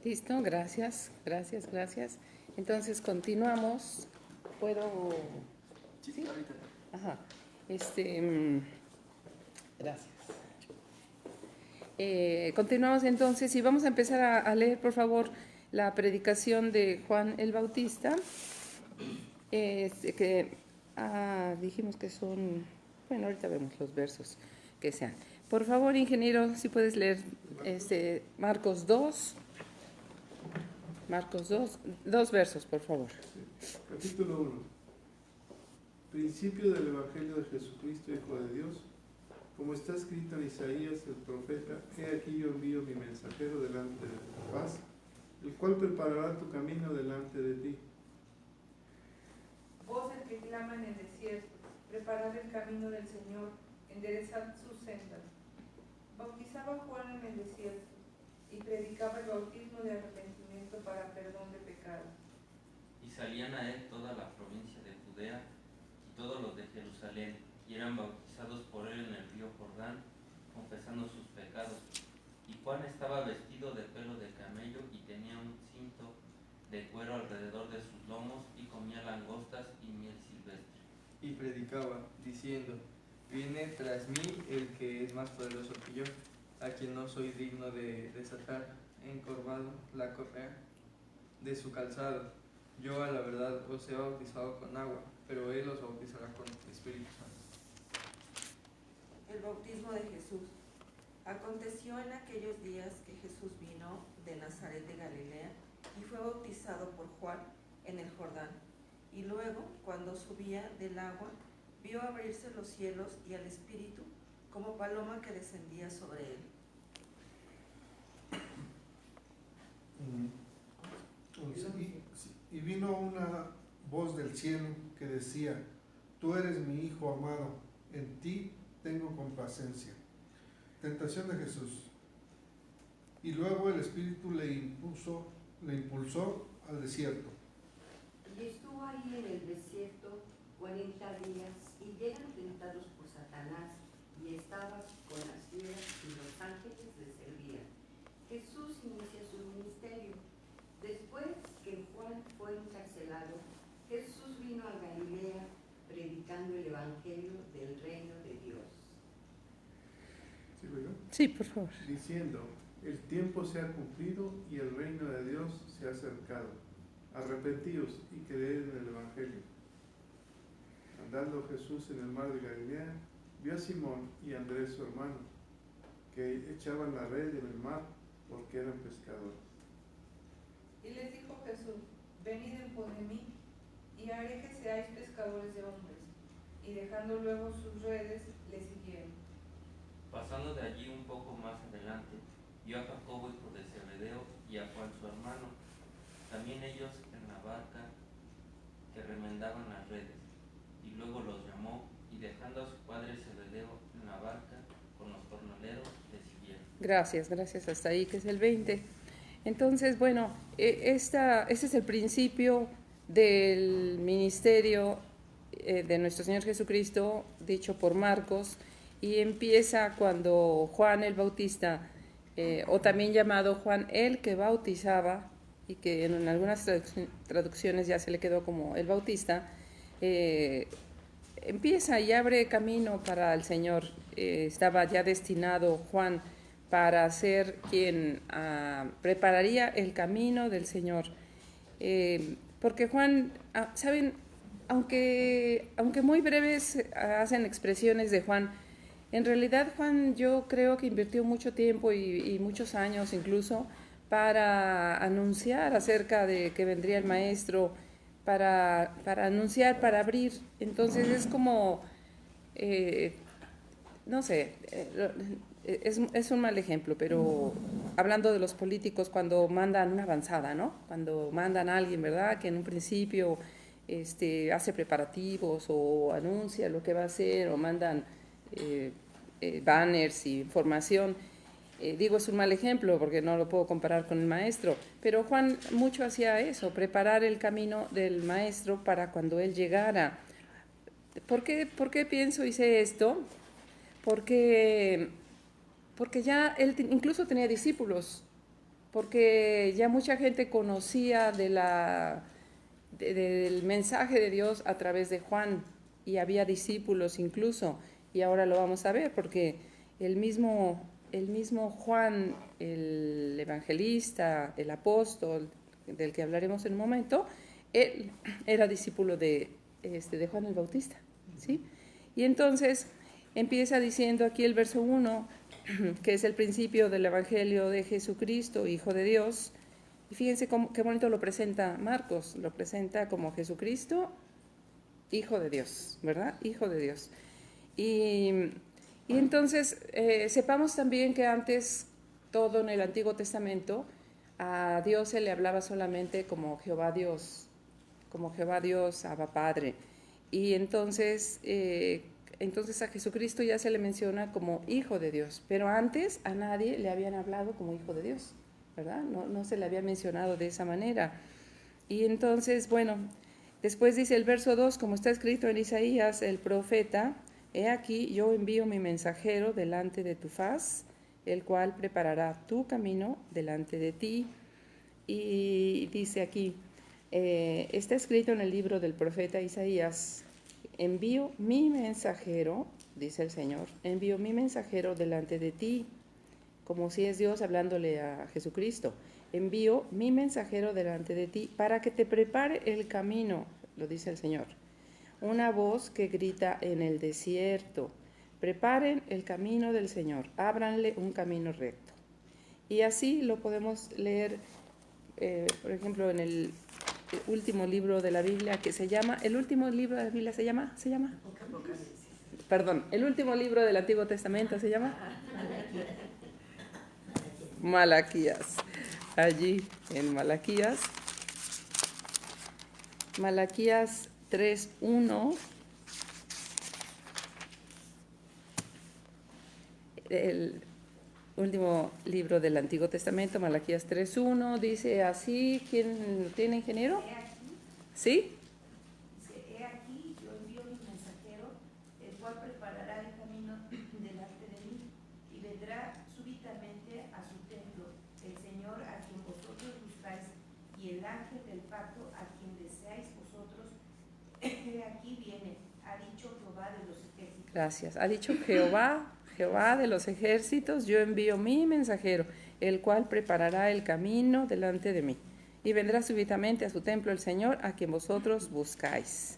Listo, gracias, gracias, gracias. Entonces continuamos. ¿Puedo? Sí, ahorita. Ajá. Este, mm, gracias. Continuamos entonces y vamos a empezar a leer, por favor, la predicación de Juan el Bautista. Dijimos que son, bueno, ahorita vemos los versos que sean. Por favor, ingeniero, si puedes leer Marcos 2. Marcos 2, dos versos, por favor. Sí. Capítulo 1. Principio del Evangelio de Jesucristo, Hijo de Dios. Como está escrito en Isaías el profeta, he aquí yo envío mi mensajero delante de tu paz, el cual preparará tu camino delante de ti. Voz el que clama en el desierto, preparad el camino del Señor, enderezad sus sendas. Bautizaba Juan en el desierto y predicaba el bautismo de arrepentimiento para perdón de pecados. Y salían a él toda la provincia de Judea y todos los de Jerusalén, y eran bautizados por él en el río Jordán, confesando sus pecados. Y Juan estaba vestido de pelo de camello y tenía un cinto de cuero alrededor de sus lomos, y comía langostas y miel silvestre. Y predicaba, diciendo: Viene tras mí el que es más poderoso que yo, a quien no soy digno de desatar encorvado la correa de su calzado. Yo a la verdad os he bautizado con agua, pero él os bautizará con Espíritu Santo. El bautismo de Jesús. Aconteció en aquellos días que Jesús vino de Nazaret de Galilea y fue bautizado por Juan en el Jordán. Y luego, cuando subía del agua, vio abrirse los cielos y al Espíritu como paloma que descendía sobre él. Y vino una voz del cielo que decía: Tú eres mi Hijo amado, en ti tengo complacencia. Tentación de Jesús. Y luego el Espíritu le impulsó al desierto. Y estuvo ahí en el desierto 40 días, y eran tentados por Satanás, y estaba con las fieras, y los ángeles le servían. Jesús inicia su ministerio. Después que Juan fue encarcelado, Jesús vino a Galilea predicando el evangelio del reino de Dios. ¿Sí, bueno? Sí, por favor. Diciendo: el tiempo se ha cumplido y el reino de Dios se ha acercado. Arrepentíos y creed en el Evangelio. Andando Jesús en el mar de Galilea, vio a Simón y a Andrés su hermano, que echaban la red en el mar porque eran pescadores. Y les dijo Jesús: venid en pos de mí, y haré que seáis pescadores de hombres. Y dejando luego sus redes, le siguieron. Pasando de allí un poco más adelante, vio a Jacobo, hijo de Zebedeo, y a Juan su hermano, también ellos en la barca, que remendaban las redes. Y luego los llamó, y dejando a su padre Zebedeo en la barca con los jornaleros, le siguieron. Gracias, gracias. Hasta ahí, que es el 20. Entonces, bueno, este es el principio del ministerio de nuestro Señor Jesucristo, dicho por Marcos, y empieza cuando Juan el Bautista, o también llamado Juan el que bautizaba, y que en algunas traducciones ya se le quedó como el Bautista, empieza y abre camino para el Señor. Estaba ya destinado Juan para ser quien prepararía el camino del Señor. Porque Juan, ¿saben? Aunque muy breves hacen expresiones de Juan, en realidad Juan yo creo que invirtió mucho tiempo y muchos años incluso para anunciar acerca de que vendría el Maestro, para anunciar, para abrir. Entonces es como, no sé, es un mal ejemplo, pero hablando de los políticos cuando mandan una avanzada, ¿no? Cuando mandan a alguien, ¿verdad? Que en un principio hace preparativos o anuncia lo que va a hacer, o mandan banners y información. Digo, es un mal ejemplo porque no lo puedo comparar con el maestro, pero Juan mucho hacía eso, preparar el camino del maestro para cuando él llegara. ¿Por qué pienso hice esto? Porque ya él incluso tenía discípulos. porque ya mucha gente conocía del mensaje de Dios a través de Juan, y había discípulos incluso, y ahora lo vamos a ver, porque el mismo Juan, el evangelista, el apóstol, del que hablaremos en un momento, él era discípulo de Juan el Bautista, ¿sí? Y entonces empieza diciendo aquí el verso 1, que es el principio del Evangelio de Jesucristo, Hijo de Dios. Y fíjense qué bonito lo presenta Marcos, lo presenta como Jesucristo, Hijo de Dios, ¿verdad? Hijo de Dios. Y entonces sepamos también que antes, todo en el Antiguo Testamento, a Dios se le hablaba solamente como Jehová Dios, Abba Padre. Y entonces a Jesucristo ya se le menciona como Hijo de Dios, pero antes a nadie le habían hablado como Hijo de Dios, ¿verdad? No se le había mencionado de esa manera. Y entonces, bueno, después dice el verso 2, como está escrito en Isaías, el profeta: he aquí, yo envío mi mensajero delante de tu faz, el cual preparará tu camino delante de ti. Y dice aquí, está escrito en el libro del profeta Isaías: envío mi mensajero, dice el Señor, envío mi mensajero delante de ti, como si es Dios hablándole a Jesucristo. Envío mi mensajero delante de ti para que te prepare el camino, lo dice el Señor. Una voz que grita en el desierto: preparen el camino del Señor, ábranle un camino recto. Y así lo podemos leer, por ejemplo, en el último libro de la Biblia, que se llama, el último libro de la Biblia se llama, perdón, el último libro del Antiguo Testamento se llama Malaquías. Allí en Malaquías 3:1, el último libro del Antiguo Testamento, Malaquías 3:1, dice así. ¿Quién lo tiene, ingeniero? He aquí, ¿Sí? dice, he aquí, yo envío mi mensajero, el cual preparará el camino delante de mí, y vendrá súbitamente a su templo el Señor a quien vosotros buscáis, y el ángel del pacto a quien deseáis vosotros. He aquí viene, ha dicho Jehová de los ejércitos. Gracias. Ha dicho Jehová de los ejércitos: yo envío mi mensajero, el cual preparará el camino delante de mí. Y vendrá súbitamente a su templo el Señor a quien vosotros buscáis.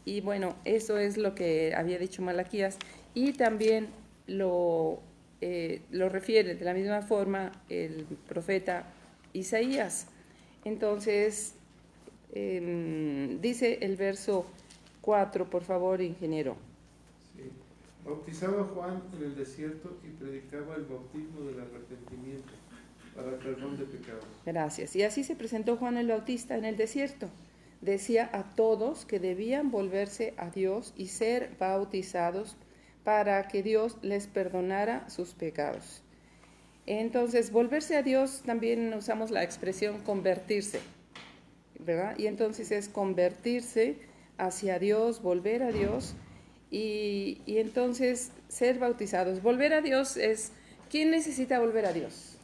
Y bueno, eso es lo que había dicho Malaquías. Y también lo refiere de la misma forma el profeta Isaías. Entonces, dice el verso 4, por favor, ingeniero. Sí. Bautizaba Juan en el desierto y predicaba el bautismo del arrepentimiento para perdón de pecados. Gracias. Y así se presentó Juan el Bautista en el desierto. Decía a todos que debían volverse a Dios y ser bautizados para que Dios les perdonara sus pecados. Entonces, volverse a Dios, también usamos la expresión convertirse, ¿verdad? Y entonces es convertirse hacia Dios, volver a Dios, y entonces ser bautizados. Volver a Dios es, ¿quién necesita volver a Dios?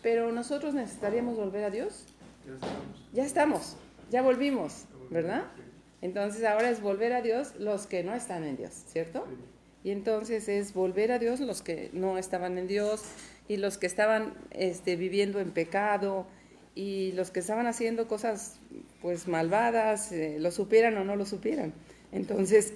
Pero nosotros necesitaríamos volver a Dios. Ya estamos, ya volvimos, ¿verdad? Entonces ahora es volver a Dios los que no están en Dios, ¿cierto? Y entonces es volver a Dios los que no estaban en Dios, y los que estaban viviendo en pecado, y los que estaban haciendo cosas pues malvadas, lo supieran o no lo supieran. Entonces,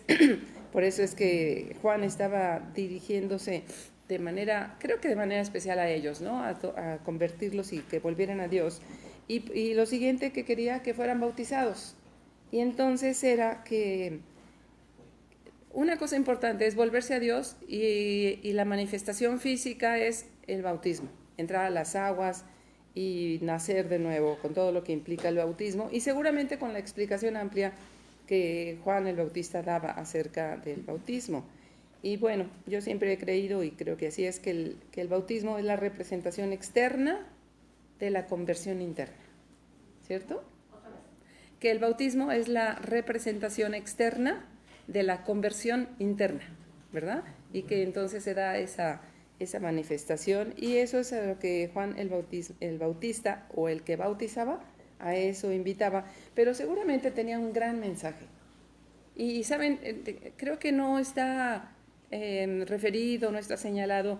por eso es que Juan estaba dirigiéndose de manera, creo que de manera especial a ellos, ¿no? A convertirlos y que volvieran a Dios. Y lo siguiente, que quería que fueran bautizados. Y entonces era que una cosa importante es volverse a Dios, y la manifestación física es el bautismo, entrar a las aguas y nacer de nuevo, con todo lo que implica el bautismo, y seguramente con la explicación amplia que Juan el Bautista daba acerca del bautismo. Y bueno, yo siempre he creído, y creo que así es, que el bautismo es la representación externa de la conversión interna, ¿cierto? Que el bautismo es la representación externa de la conversión interna, ¿verdad? Y que entonces se da esa esa manifestación, y eso es a lo que Juan el Bautista, o el que bautizaba, a eso invitaba, pero seguramente tenía un gran mensaje. Y saben, creo que no está referido, no está señalado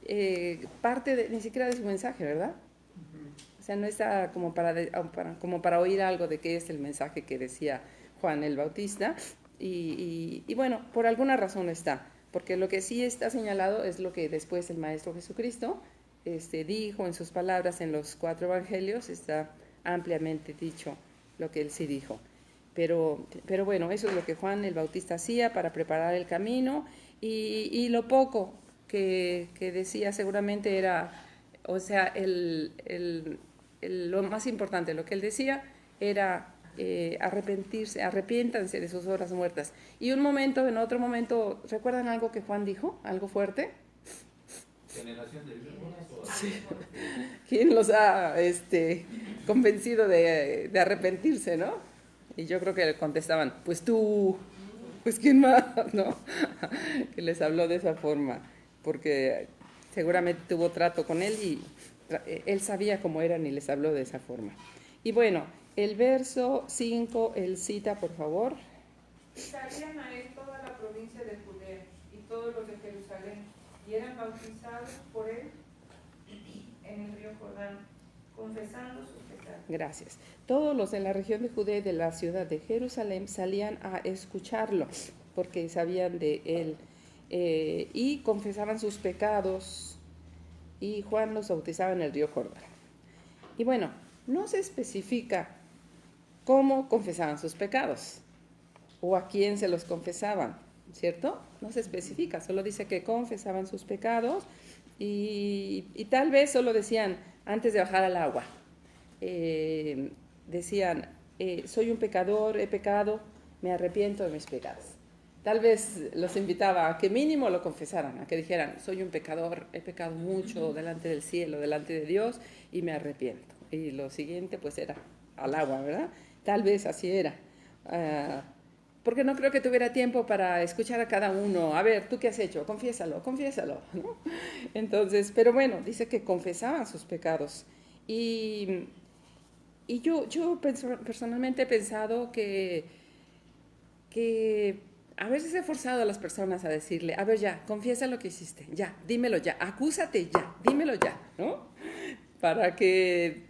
ni siquiera de su mensaje, ¿verdad? O sea, no está como para oír algo de qué es el mensaje que decía Juan el Bautista, y bueno, por alguna razón está, porque lo que sí está señalado es lo que después el Maestro Jesucristo dijo en sus palabras en los 4 evangelios, está ampliamente dicho lo que él sí dijo. Pero bueno, eso es lo que Juan el Bautista hacía para preparar el camino, y lo poco que decía seguramente era, o sea, lo más importante, lo que él decía era arrepiéntanse de sus obras muertas. Y en otro momento, ¿recuerdan algo que Juan dijo? ¿Algo fuerte? Generación de víboras. Sí. ¿Quién los ha convencido de arrepentirse, no? Y yo creo que le contestaban, pues tú, pues quién más, ¿no? Que les habló de esa forma, porque seguramente tuvo trato con él y él sabía cómo eran y les habló de esa forma. Y bueno, el verso 5, él cita, por favor. Salían a él toda la provincia de Judea y todos los de Jerusalén, y eran bautizados por él en el río Jordán, confesando sus pecados. Gracias. Todos los de la región de Judea y de la ciudad de Jerusalén salían a escucharlo, porque sabían de él, y confesaban sus pecados, y Juan los bautizaba en el río Jordán. Y bueno, no se especifica cómo confesaban sus pecados, o a quién se los confesaban, ¿cierto? No se especifica, solo dice que confesaban sus pecados, y tal vez solo decían, antes de bajar al agua, decían, soy un pecador, he pecado, me arrepiento de mis pecados. Tal vez los invitaba a que mínimo lo confesaran, a que dijeran, soy un pecador, he pecado mucho delante del cielo, delante de Dios, y me arrepiento. Y lo siguiente pues era al agua, ¿verdad? Tal vez así era. Porque no creo que tuviera tiempo para escuchar a cada uno. A ver, ¿tú qué has hecho? Confiésalo, ¿no? Entonces, pero bueno, dice que confesaban sus pecados. Y yo personalmente he pensado que a veces he forzado a las personas a decirle, a ver ya, confiesa lo que hiciste, ya, dímelo ya, acúsate ya, dímelo ya, ¿no? Para que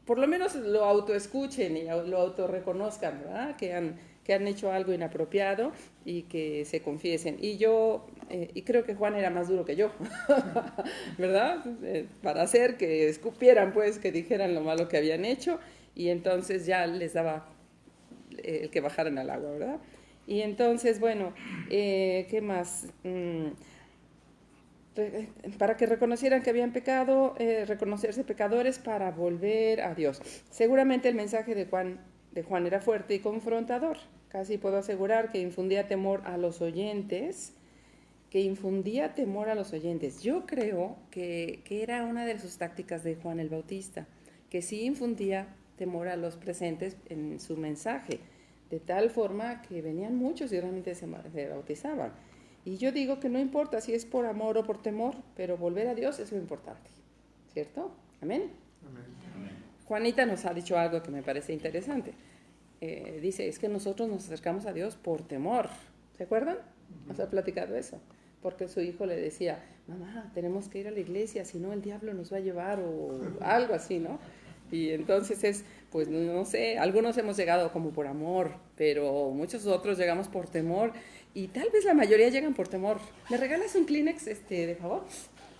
por lo menos lo autoescuchen y lo autorreconozcan, ¿verdad? Que han hecho algo inapropiado y que se confiesen. Y creo que Juan era más duro que yo, ¿verdad? Para hacer que escupieran, pues, que dijeran lo malo que habían hecho, y entonces ya les daba el que bajaran al agua, ¿verdad? Y entonces, bueno, ¿qué más? Para que reconocieran que habían pecado, reconocerse pecadores para volver a Dios. Seguramente el mensaje de Juan era fuerte y confrontador. Casi puedo asegurar que infundía temor a los oyentes, Yo creo que era una de sus tácticas de Juan el Bautista, que sí infundía temor a los presentes en su mensaje, de tal forma que venían muchos y realmente se bautizaban. Y yo digo que no importa si es por amor o por temor, pero volver a Dios es lo importante, ¿cierto? Amén. Amén. Juanita nos ha dicho algo que me parece interesante. Dice, es que nosotros nos acercamos a Dios por temor. ¿Se acuerdan? Nos ha platicado eso. Porque su hijo le decía, mamá, tenemos que ir a la iglesia, si no el diablo nos va a llevar, o algo así, ¿no? Y entonces pues no sé, algunos hemos llegado como por amor, pero muchos otros llegamos por temor, y tal vez la mayoría llegan por temor. ¿Me regalas un Kleenex, de favor?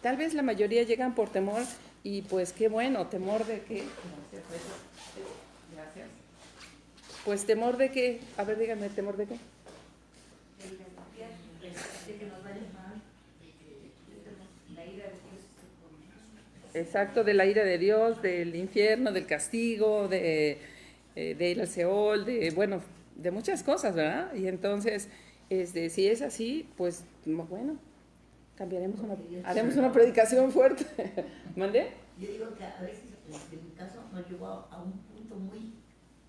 Tal vez la mayoría llegan por temor, y pues qué bueno, temor de qué. Gracias. Pues temor de qué, a ver, díganme, temor de qué. De que nos vaya mal, la ira de Dios. Exacto, de la ira de Dios, del infierno, del castigo, de ir al Seol, de muchas cosas, ¿verdad? Y entonces, si es así, pues bueno, haremos una predicación fuerte. ¿Mandé? Yo digo que a veces, en mi caso, nos llevó a un punto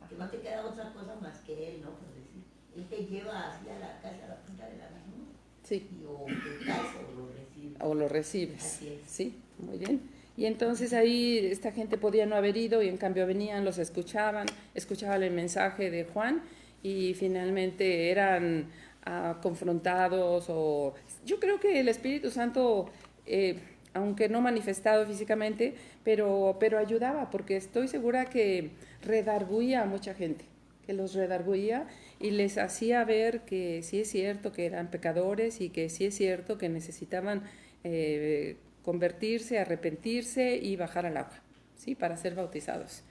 que no te queda otra cosa más que él, ¿no? Por decir, él te lleva así a la casa, a la punta de la mano. Sí. Y o te caes o lo recibes. O lo recibes. Así es. Sí, muy bien. Y entonces ahí esta gente podía no haber ido y en cambio venían, los escuchaban el mensaje de Juan y finalmente eran confrontados o... Yo creo que el Espíritu Santo, aunque no manifestado físicamente, pero ayudaba porque estoy segura que redarguía a mucha gente, que los redarguía y les hacía ver que sí es cierto que eran pecadores y que sí es cierto que necesitaban convertirse, arrepentirse y bajar al agua, ¿sí? Para ser bautizados.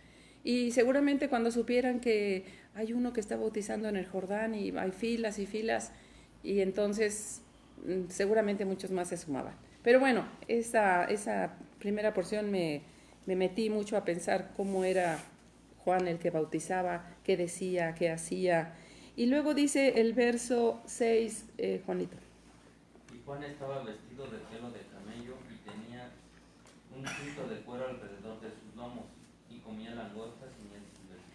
Y seguramente cuando supieran que hay uno que está bautizando en el Jordán y hay filas y filas, y entonces seguramente muchos más se sumaban. Pero bueno, esa primera porción me metí mucho a pensar cómo era Juan el que bautizaba, qué decía, qué hacía. Y luego dice el verso 6, Juanito. Y Juan estaba vestido de pelo de camello y tenía un cinto de cuero alrededor de sus lomos y comía langostas y miel silvestre.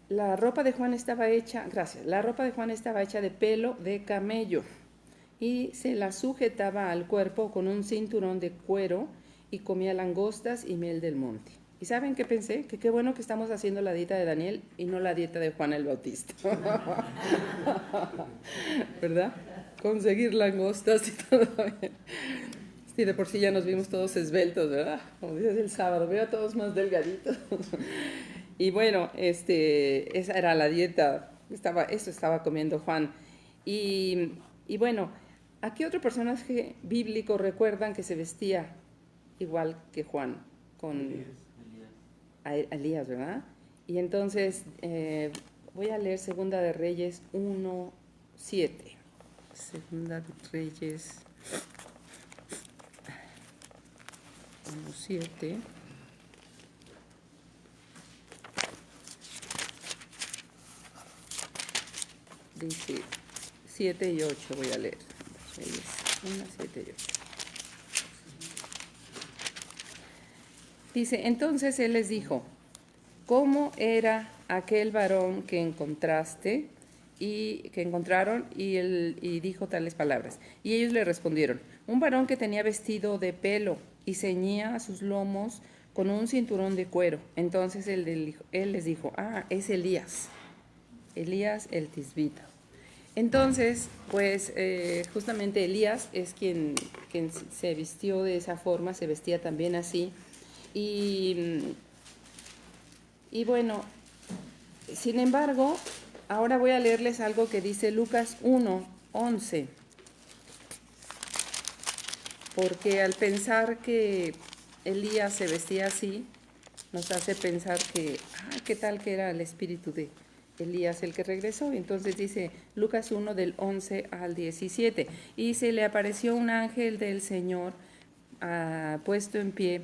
La ropa de Juan estaba hecha, gracias, la ropa de Juan estaba hecha de pelo de camello y se la sujetaba al cuerpo con un cinturón de cuero y comía langostas y miel del monte. ¿Y saben qué pensé? Que qué bueno que estamos haciendo la dieta de Daniel y no la dieta de Juan el Bautista. ¿Verdad? Conseguir langostas y todo bien. Sí, de por sí ya nos vimos todos esbeltos, ¿verdad? Como dices el sábado, veo a todos más delgaditos. Y bueno, esa era la dieta, eso estaba comiendo Juan. Y bueno, ¿a qué otro personaje bíblico recuerdan que se vestía igual que Juan? Con Elías, ¿verdad? Y entonces voy a leer Segunda de Reyes 1:7. Segunda de Reyes 1:7. Dice 7 y 8, voy a leer. Reyes 1, 7 y 8. Dice, entonces él les dijo, ¿cómo era aquel varón que encontraron? Y dijo tales palabras. Y ellos le respondieron, un varón que tenía vestido de pelo y ceñía a sus lomos con un cinturón de cuero. Entonces él les dijo, es Elías el tisbita. Entonces, pues justamente Elías es quien se vistió de esa forma, se vestía también así. Y bueno, sin embargo, ahora voy a leerles algo que dice Lucas 1:11, porque al pensar que Elías se vestía así, nos hace pensar que, ¿qué tal que era el espíritu de Elías el que regresó? Entonces dice Lucas 1 del 11 al 17, y se le apareció un ángel del Señor puesto en pie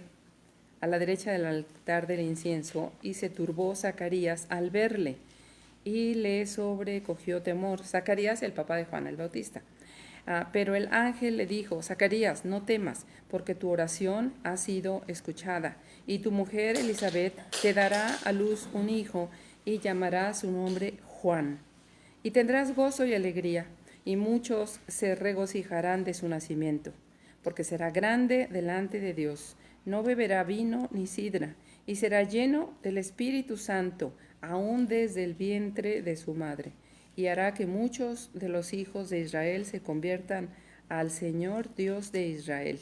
a la derecha del altar del incienso, y se turbó Zacarías al verle, y le sobrecogió temor. Zacarías, el papá de Juan el Bautista. Pero el ángel le dijo, Zacarías, no temas, porque tu oración ha sido escuchada, y tu mujer Elizabeth te dará a luz un hijo, y llamará su nombre Juan. Y tendrás gozo y alegría, y muchos se regocijarán de su nacimiento, porque será grande delante de Dios. No beberá vino ni sidra, y será lleno del Espíritu Santo, aún desde el vientre de su madre, y hará que muchos de los hijos de Israel se conviertan al Señor Dios de Israel,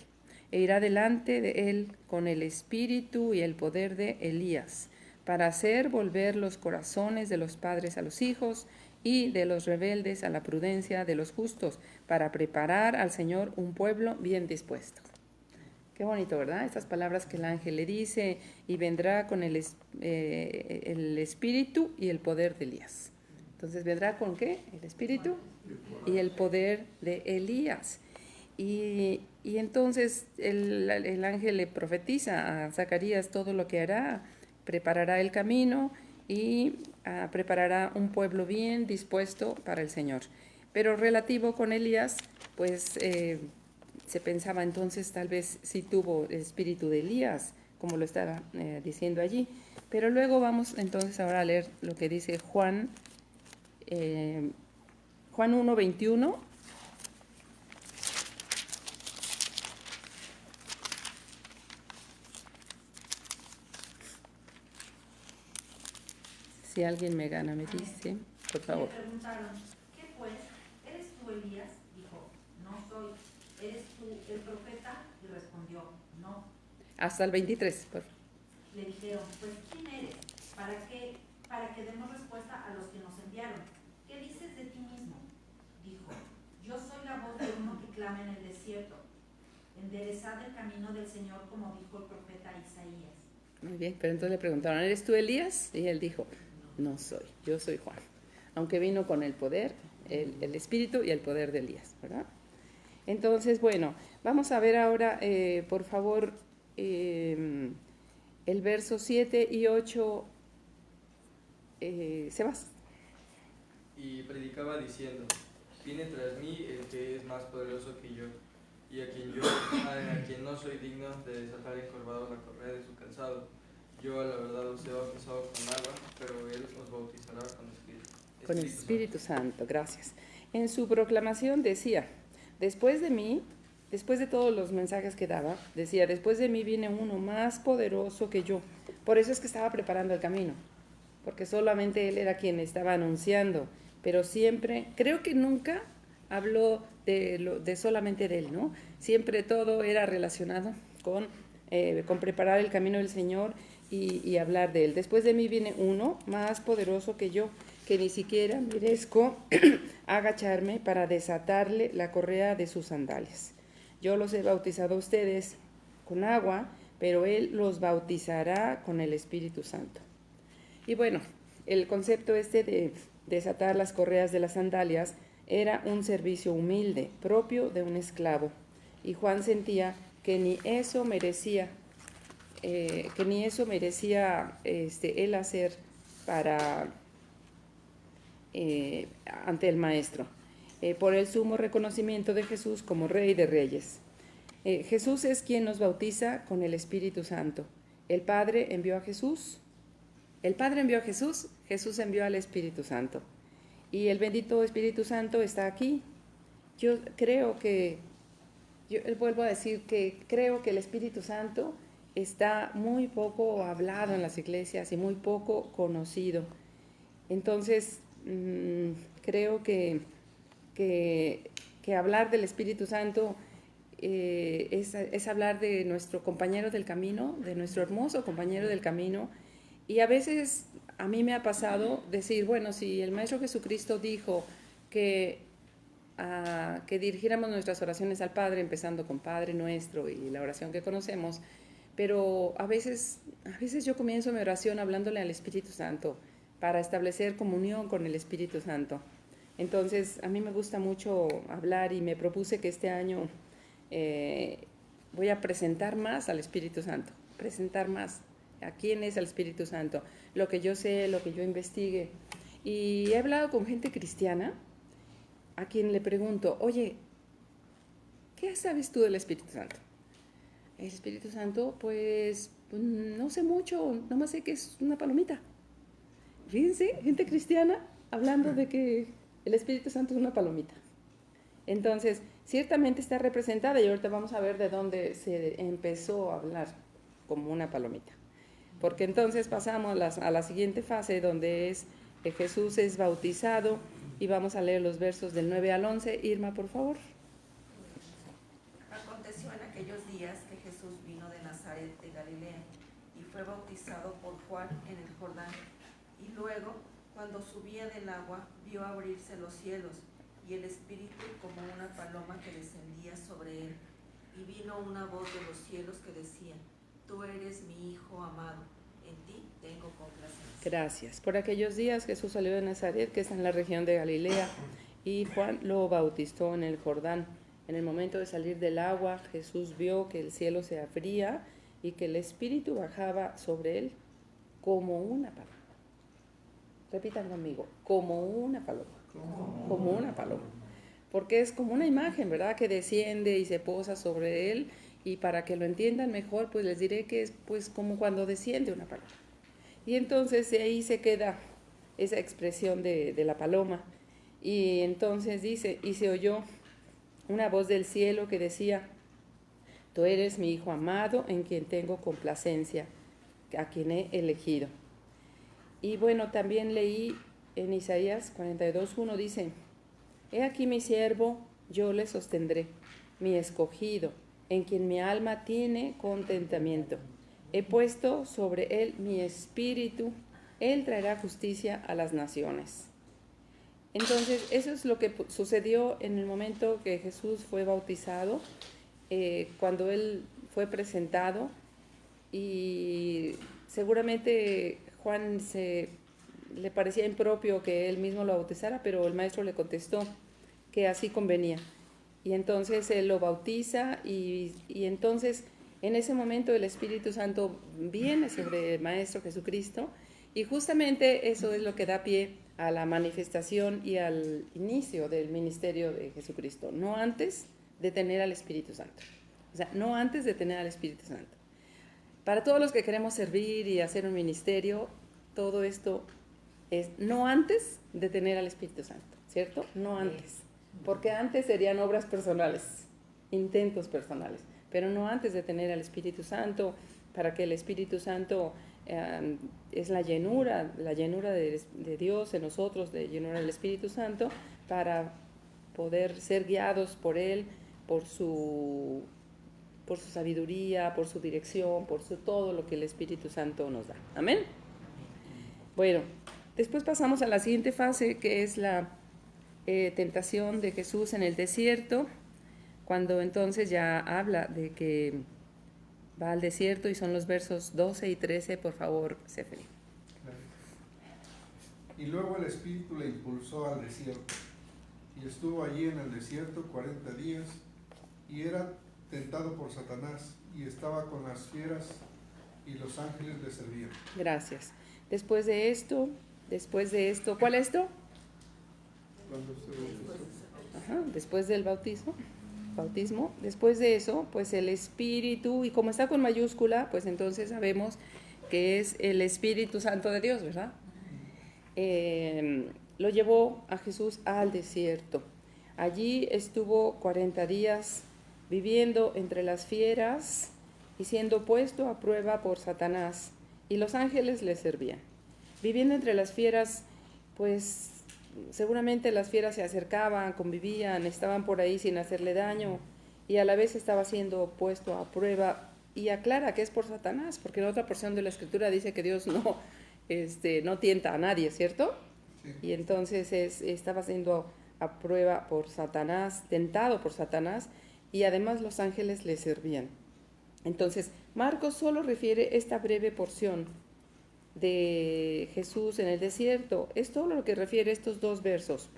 e irá delante de él con el espíritu y el poder de Elías, para hacer volver los corazones de los padres a los hijos y de los rebeldes a la prudencia de los justos, para preparar al Señor un pueblo bien dispuesto. Qué bonito, ¿verdad? Estas palabras que el ángel le dice, y vendrá con el espíritu y el poder de Elías. Entonces, ¿vendrá con qué? El espíritu y el poder de Elías. Y entonces el ángel le profetiza a Zacarías todo lo que hará, preparará el camino y preparará un pueblo bien dispuesto para el Señor. Pero relativo con Elías, pues se pensaba entonces tal vez sí tuvo el espíritu de Elías, como lo estaba diciendo allí. Pero luego vamos entonces ahora a leer lo que dice Juan 1:21. Si alguien me gana, me dice, por favor. Le preguntaron, ¿qué pues? ¿Eres tú Elías? Dijo, no soy. ¿Eres tú el profeta? Y respondió, no. Hasta el 23, por favor. Le dijeron, pues ¿quién eres? Para que demos respuesta a los que nos enviaron. ¿Qué dices de ti mismo? Dijo, yo soy la voz de uno que clama en el desierto. Enderezad el camino del Señor, como dijo el profeta Isaías. Muy bien, pero entonces le preguntaron, ¿eres tú Elías? Y él dijo, no soy, yo soy Juan. Aunque vino con el poder, el espíritu y el poder de Elías, ¿verdad? Entonces, bueno, vamos a ver ahora, por favor, el verso 7 y 8. Sebas. Y predicaba diciendo, viene tras mí el que es más poderoso que yo, y a quien no soy digno de desatar encorvado la correa de su calzado. Yo a la verdad os he bautizado con agua, pero él os bautizará con el Espíritu Santo. Gracias. En su proclamación decía, después de todos los mensajes que daba, decía, después de mí viene uno más poderoso que yo. Por eso es que estaba preparando el camino, porque solamente él era quien estaba anunciando, pero siempre, creo que nunca habló de solamente de él, ¿no? Siempre todo era relacionado con preparar el camino del Señor y hablar de él. Después de mí viene uno más poderoso que yo, que ni siquiera merezco agacharme para desatarle la correa de sus sandalias. Yo los he bautizado a ustedes con agua, pero él los bautizará con el Espíritu Santo. Y bueno, el concepto de desatar las correas de las sandalias era un servicio humilde, propio de un esclavo. Y Juan sentía que ni eso merecía, él hacer ante el Maestro, por el sumo reconocimiento de Jesús como Rey de Reyes. Jesús es quien nos bautiza con el Espíritu Santo. El Padre envió a Jesús, Jesús envió al Espíritu Santo. Y el bendito Espíritu Santo está aquí. Yo vuelvo a decir que creo que el Espíritu Santo está muy poco hablado en las iglesias y muy poco conocido. Entonces, creo que hablar del Espíritu Santo es hablar de nuestro compañero del camino, de nuestro hermoso compañero del camino. Y a veces a mí me ha pasado decir, bueno, si el Maestro Jesucristo dijo que dirigiéramos nuestras oraciones al Padre, empezando con Padre Nuestro y la oración que conocemos, pero a veces yo comienzo mi oración hablándole al Espíritu Santo para establecer comunión con el Espíritu Santo. Entonces, a mí me gusta mucho hablar y me propuse que este año voy a presentar más al Espíritu Santo, presentar más a quién es el Espíritu Santo, lo que yo sé, lo que yo investigue. Y he hablado con gente cristiana a quien le pregunto, oye, ¿qué sabes tú del Espíritu Santo? El Espíritu Santo, pues no sé mucho, nomás sé que es una palomita. Fíjense, gente cristiana hablando de que el Espíritu Santo es una palomita. Entonces, ciertamente está representada y ahorita vamos a ver de dónde se empezó a hablar como una palomita. Porque entonces pasamos a la siguiente fase donde Jesús es bautizado y vamos a leer los versos del 9 al 11. Irma, por favor. Aconteció en aquellos días que Jesús vino de Nazaret de Galilea y fue bautizado por Juan en el Jordán. Y luego, cuando subía del agua, vio abrirse los cielos y el Espíritu como una paloma que descendía sobre él. Y vino una voz de los cielos que decía, tú eres mi Hijo amado, en ti tengo complacencia. Gracias. Por aquellos días Jesús salió de Nazaret, que está en la región de Galilea, y Juan lo bautizó en el Jordán. En el momento de salir del agua, Jesús vio que el cielo se abría y que el Espíritu bajaba sobre él como una paloma. Repitan conmigo, como una paloma. Como una paloma. Porque es como una imagen, ¿verdad? Que desciende y se posa sobre él. Y para que lo entiendan mejor, pues les diré que es pues como cuando desciende una paloma. Y entonces ahí se queda esa expresión de la paloma. Y entonces dice, y se oyó una voz del cielo que decía, tú eres mi Hijo amado en quien tengo complacencia, a quien he elegido. Y bueno, también leí en Isaías 42:1, dice: He aquí mi siervo, yo le sostendré, mi escogido, en quien mi alma tiene contentamiento. He puesto sobre él mi espíritu, él traerá justicia a las naciones. Entonces, eso es lo que sucedió en el momento que Jesús fue bautizado, cuando él fue presentado, y seguramente Juan le parecía impropio que él mismo lo bautizara, pero el maestro le contestó que así convenía. Y entonces él lo bautiza y entonces en ese momento el Espíritu Santo viene sobre el Maestro Jesucristo, y justamente eso es lo que da pie a la manifestación y al inicio del ministerio de Jesucristo, no antes de tener al Espíritu Santo. O sea, no antes de tener al Espíritu Santo. Para todos los que queremos servir y hacer un ministerio, todo esto es no antes de tener al Espíritu Santo, ¿cierto? No antes. Porque antes serían obras personales, intentos personales, pero no antes de tener al Espíritu Santo, para que el Espíritu Santo es la llenura de Dios en nosotros, de llenura del Espíritu Santo, para poder ser guiados por Él, por su sabiduría, por su dirección, por todo lo que el Espíritu Santo nos da. Amén. Bueno, después pasamos a la siguiente fase, que es la tentación de Jesús en el desierto, cuando entonces ya habla de que va al desierto, y son los versos 12 y 13, por favor, Seferi. Y luego el Espíritu le impulsó al desierto, y estuvo allí en el desierto 40 días, y era tentado por Satanás, y estaba con las fieras, y los ángeles le servían. Gracias. Después de esto, ¿cuál es esto? Cuando se bautizó. Ajá, después del bautismo, después de eso, pues el Espíritu, y como está con mayúscula, pues entonces sabemos que es el Espíritu Santo de Dios, ¿verdad? Lo llevó a Jesús al desierto. Allí estuvo 40 días viviendo entre las fieras y siendo puesto a prueba por Satanás, y los ángeles le servían. Viviendo entre las fieras, pues seguramente las fieras se acercaban, convivían, estaban por ahí sin hacerle daño, y a la vez estaba siendo puesto a prueba, y aclara que es por Satanás, porque en otra porción de la Escritura dice que Dios no tienta a nadie, ¿cierto? Sí. Y entonces estaba siendo a prueba por Satanás, tentado por Satanás, y además los ángeles le servían. Entonces, Marcos solo refiere esta breve porción de Jesús en el desierto. Es todo lo que refiere estos dos versos.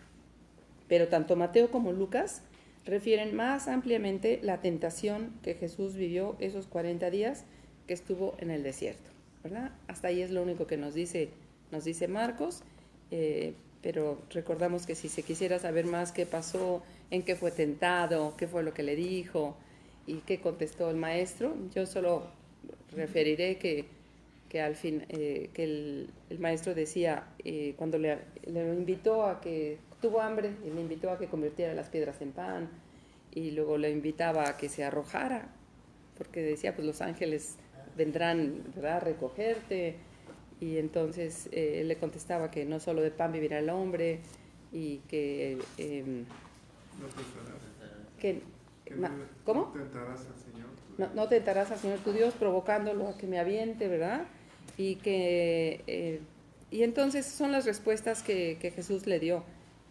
Pero tanto Mateo como Lucas refieren más ampliamente la tentación que Jesús vivió esos 40 días que estuvo en el desierto, ¿verdad? Hasta ahí es lo único que nos dice Marcos, pero recordamos que si se quisiera saber más qué pasó, en qué fue tentado, qué fue lo que le dijo y qué contestó el maestro, yo solo referiré que al fin, que el maestro decía, cuando le invitó a que tuvo hambre, y le invitó a que convirtiera las piedras en pan, y luego le invitaba a que se arrojara, porque decía, pues los ángeles vendrán, ¿verdad?, a recogerte, y entonces él le contestaba que no solo de pan vivirá el hombre, y que... ¿Cómo? No tentarás al Señor. No tentarás al Señor tu Dios, provocándolo a que me aviente, ¿verdad? Y entonces son las respuestas que Jesús le dio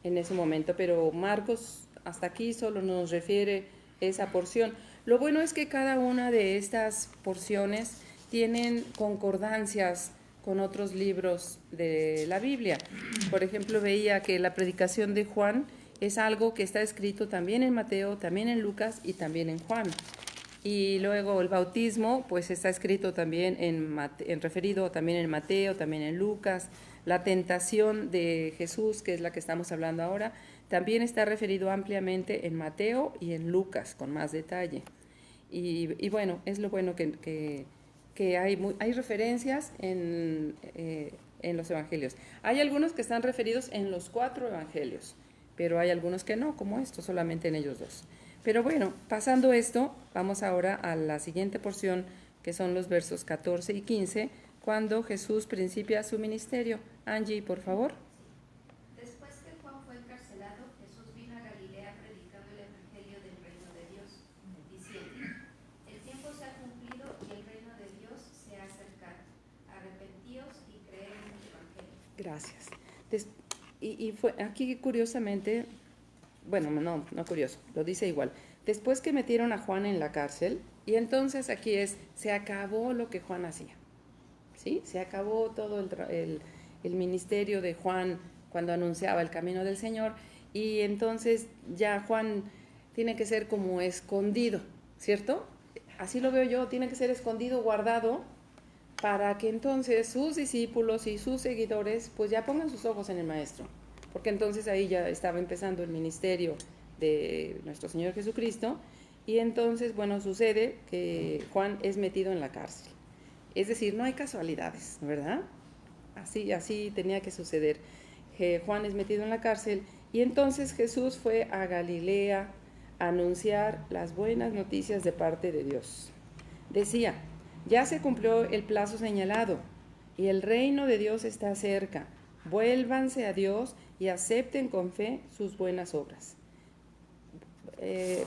en ese momento, pero Marcos hasta aquí solo nos refiere esa porción. Lo bueno es que cada una de estas porciones tienen concordancias con otros libros de la Biblia. Por ejemplo, veía que la predicación de Juan es algo que está escrito también en Mateo, también en Lucas y también en Juan. Y luego el bautismo, pues está escrito también referido también en Mateo, también en Lucas. La tentación de Jesús, que es la que estamos hablando ahora, también está referido ampliamente en Mateo y en Lucas, con más detalle. Y bueno, es lo bueno que hay referencias en los evangelios. Hay algunos que están referidos en los 4 evangelios, pero hay algunos que no, como estos, solamente en ellos 2. Pero bueno, pasando esto, vamos ahora a la siguiente porción, que son los versos 14 y 15, cuando Jesús principia su ministerio. Angie, por favor. Después que Juan fue encarcelado, Jesús vino a Galilea predicando el Evangelio del reino de Dios, diciendo: el tiempo se ha cumplido y el reino de Dios se ha acercado. Arrepentíos y creed en el Evangelio. Gracias. Y fue aquí curiosamente, bueno, no curioso, lo dice igual. Después que metieron a Juan en la cárcel, y entonces aquí se acabó lo que Juan hacía, ¿sí? Se acabó todo el ministerio de Juan cuando anunciaba el camino del Señor, y entonces ya Juan tiene que ser como escondido, ¿cierto? Así lo veo yo, tiene que ser escondido, guardado, para que entonces sus discípulos y sus seguidores pues ya pongan sus ojos en el Maestro, porque entonces ahí ya estaba empezando el ministerio de nuestro Señor Jesucristo, y entonces, bueno, sucede que Juan es metido en la cárcel. Es decir, no hay casualidades, ¿verdad? Así tenía que suceder. Juan es metido en la cárcel, y entonces Jesús fue a Galilea a anunciar las buenas noticias de parte de Dios. Decía: ya se cumplió el plazo señalado y el reino de Dios está cerca. Vuélvanse a Dios y acepten con fe sus buenas obras.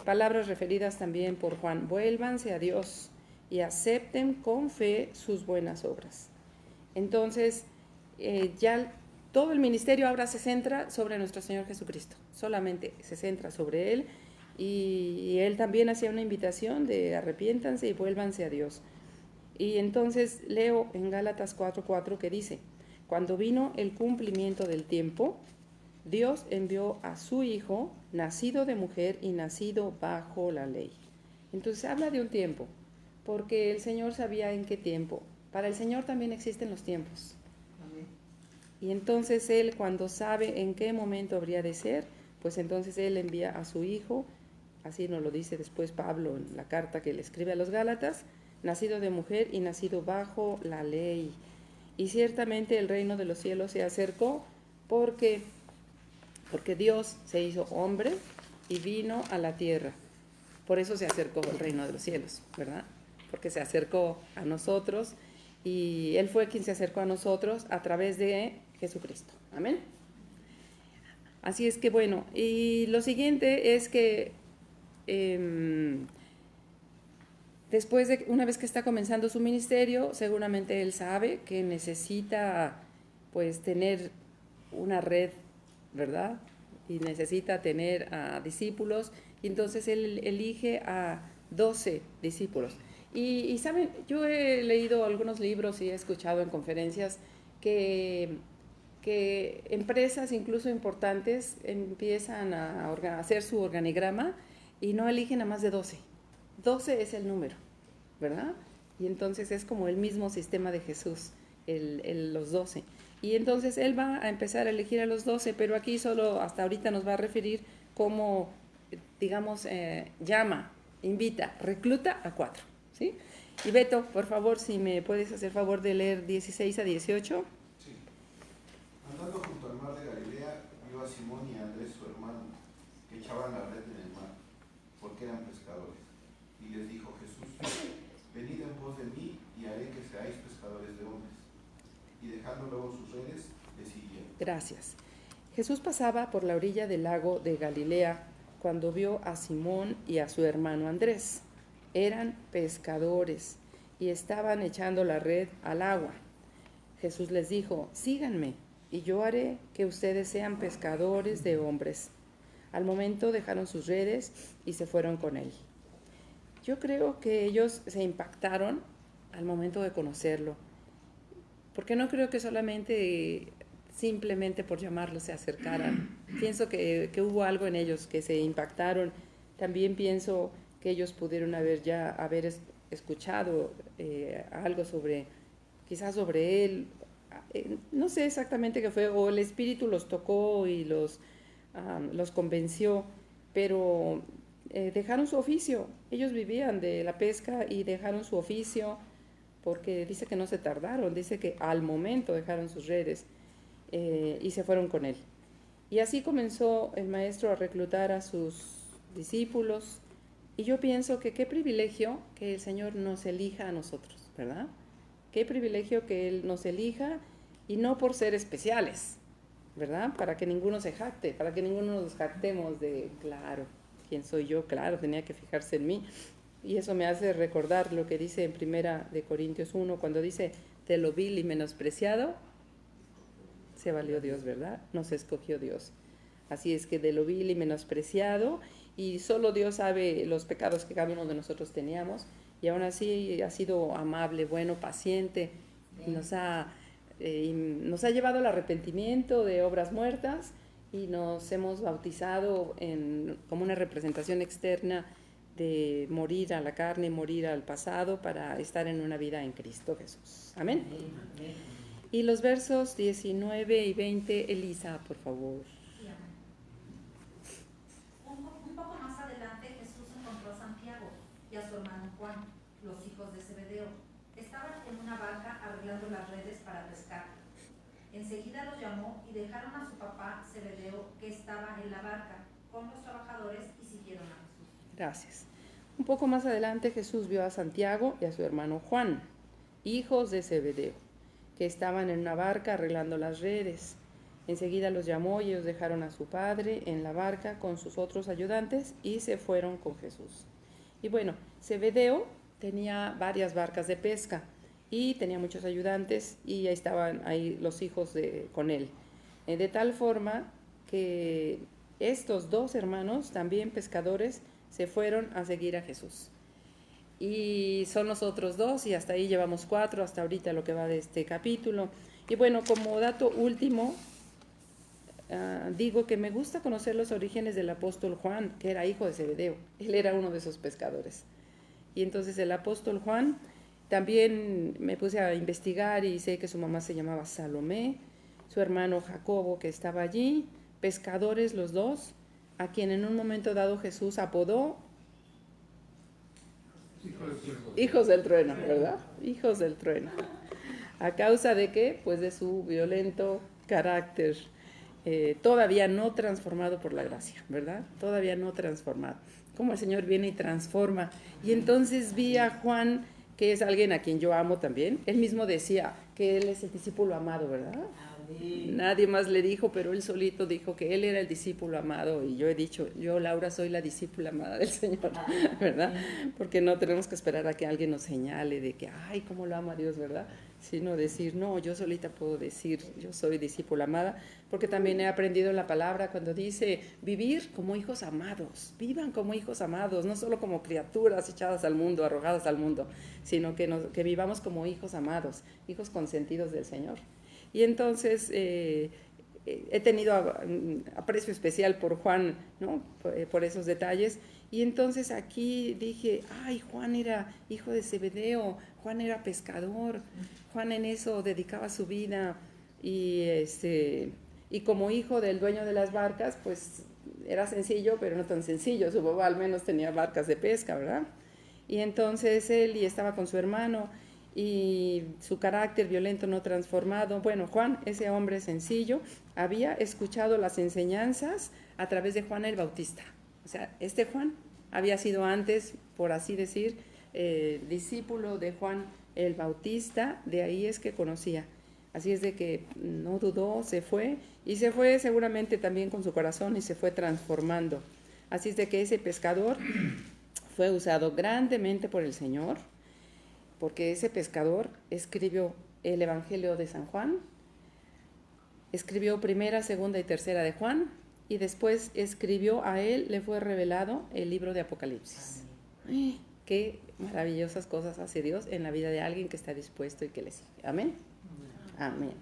Palabras referidas también por Juan: vuélvanse a Dios y acepten con fe sus buenas obras. Entonces, ya todo el ministerio ahora se centra sobre nuestro Señor Jesucristo, solamente se centra sobre Él, y Él también hacía una invitación de arrepiéntanse y vuélvanse a Dios. Y entonces leo en Gálatas 4:4 que dice: cuando vino el cumplimiento del tiempo, Dios envió a su Hijo, nacido de mujer y nacido bajo la ley. Entonces habla de un tiempo, porque el Señor sabía en qué tiempo. Para el Señor también existen los tiempos. Amén. Y entonces Él, cuando sabe en qué momento habría de ser, pues entonces Él envía a su Hijo, así nos lo dice después Pablo en la carta que le escribe a los Gálatas: nacido de mujer y nacido bajo la ley. Y ciertamente el reino de los cielos se acercó porque Dios se hizo hombre y vino a la tierra. Por eso se acercó el reino de los cielos, ¿verdad? Porque se acercó a nosotros, y Él fue quien se acercó a nosotros a través de Jesucristo. Amén. Así es que bueno, y lo siguiente es que después de, una vez que está comenzando su ministerio, seguramente Él sabe que necesita pues tener una red, ¿verdad? Y necesita tener discípulos, y entonces Él elige a 12 discípulos. Y saben, yo he leído algunos libros y he escuchado en conferencias que empresas incluso importantes empiezan a hacer su organigrama y no eligen a más de 12. 12 es el número, ¿verdad? Y entonces es como el mismo sistema de Jesús, los 12. Y entonces Él va a empezar a elegir a los 12, pero aquí solo hasta ahorita nos va a referir cómo, digamos, llama, invita, recluta a 4, ¿sí? Y Beto, por favor, si me puedes hacer favor de leer 16 a 18. Sí. Andando junto al mar de Galilea, vio a Simón y a Andrés, su hermano, que echaban la red en el mar, porque eran pescadores. Y les dijo Jesús: venid en pos de mí y haré que seáis pescadores de hombres. Y dejando luego sus redes, le siguieron. Gracias. Jesús pasaba por la orilla del lago de Galilea cuando vio a Simón y a su hermano Andrés. Eran pescadores y estaban echando la red al agua. Jesús les dijo: síganme y yo haré que ustedes sean pescadores de hombres. Al momento dejaron sus redes y se fueron con él. Yo creo que ellos se impactaron al momento de conocerlo, porque no creo que simplemente por llamarlo se acercaran. Pienso que hubo algo en ellos que se impactaron. También pienso que ellos pudieron haber escuchado algo quizás sobre él. No sé exactamente qué fue, o el Espíritu los tocó y los convenció, pero dejaron su oficio. Ellos vivían de la pesca y dejaron su oficio, porque dice que no se tardaron, dice que al momento dejaron sus redes y se fueron con él. Y así comenzó el Maestro a reclutar a sus discípulos, y yo pienso que qué privilegio que el Señor nos elija a nosotros, ¿verdad? Qué privilegio que Él nos elija, y no por ser especiales, ¿verdad? Para que ninguno se jacte, para que ninguno nos jactemos de, claro, ¿quién soy yo? Claro, tenía que fijarse en mí. Y eso me hace recordar lo que dice en 1 Corintios 1, cuando dice, de lo vil y menospreciado, se valió Dios, ¿verdad? Nos escogió Dios. Así es que de lo vil y menospreciado, y solo Dios sabe los pecados que cada uno de nosotros teníamos, y aún así ha sido amable, bueno, paciente, y nos ha llevado al arrepentimiento de obras muertas, y nos hemos bautizado como una representación externa de morir a la carne, morir al pasado, para estar en una vida en Cristo Jesús. Amén. Y los versos 19 y 20, Elisa, por favor. Un poco más adelante Jesús encontró a Santiago y a su hermano Juan, los hijos de Zebedeo. Estaban en una barca arreglando las redes para pescar. Enseguida los llamó y dejaron a su papá Zebedeo, que estaba en la barca, con los trabajadores, y siguieron a Jesús. Gracias. Un poco más adelante Jesús vio a Santiago y a su hermano Juan, hijos de Zebedeo, que estaban en una barca arreglando las redes. Enseguida los llamó y ellos dejaron a su padre en la barca con sus otros ayudantes y se fueron con Jesús. Y bueno, Zebedeo tenía varias barcas de pesca y tenía muchos ayudantes, y ahí estaban ahí los hijos con él. De tal forma que estos dos hermanos, también pescadores, se fueron a seguir a Jesús. Y son los otros dos, y hasta ahí llevamos 4, hasta ahorita lo que va de este capítulo. Y bueno, como dato último, digo que me gusta conocer los orígenes del apóstol Juan, que era hijo de Zebedeo. Él era uno de esos pescadores. Y entonces el apóstol Juan, también me puse a investigar y sé que su mamá se llamaba Salomé, su hermano Jacobo, que estaba allí, pescadores los dos, a quien en un momento dado Jesús apodó hijos del trueno, ¿verdad? Hijos del trueno. ¿A causa de qué? Pues de su violento carácter, todavía no transformado por la gracia, ¿verdad? Todavía no transformado. Como el Señor viene y transforma. Y entonces vi a Juan, que es alguien a quien yo amo también. Él mismo decía que él es el discípulo amado, ¿verdad? Nadie más le dijo, pero él solito dijo que él era el discípulo amado, y yo he dicho, yo, Laura, soy la discípula amada del Señor, ¿verdad? Porque no tenemos que esperar a que alguien nos señale de que, ay, cómo lo ama Dios, ¿verdad? Sino decir, no, yo solita puedo decir, yo soy discípula amada, porque también he aprendido en la palabra cuando dice, vivir como hijos amados, vivan como hijos amados, no solo como criaturas echadas al mundo, arrojadas al mundo, sino que vivamos como hijos amados, hijos consentidos del Señor. Y entonces he tenido aprecio especial por Juan, ¿no? Por esos detalles. Y entonces aquí dije, ay, Juan era hijo de Zebedeo, Juan era pescador, Juan en eso dedicaba su vida, y como hijo del dueño de las barcas, pues era sencillo, pero no tan sencillo. Su papá al menos tenía barcas de pesca, ¿verdad? Y entonces él estaba con su hermano, y su carácter violento no transformado. Bueno, Juan, ese hombre sencillo, había escuchado las enseñanzas a través de Juan el Bautista. O sea, este Juan había sido antes, por así decir, discípulo de Juan el Bautista, de ahí es que conocía. Así es de que no dudó, se fue, y se fue seguramente también con su corazón, y se fue transformando. Así es de que ese pescador fue usado grandemente por el Señor, porque ese pescador escribió el Evangelio de San Juan, escribió 1, 2 y 3 de Juan, y después escribió, a él le fue revelado el libro de Apocalipsis. ¡Ay, qué maravillosas cosas hace Dios en la vida de alguien que está dispuesto y que le sigue! Amén. Amén.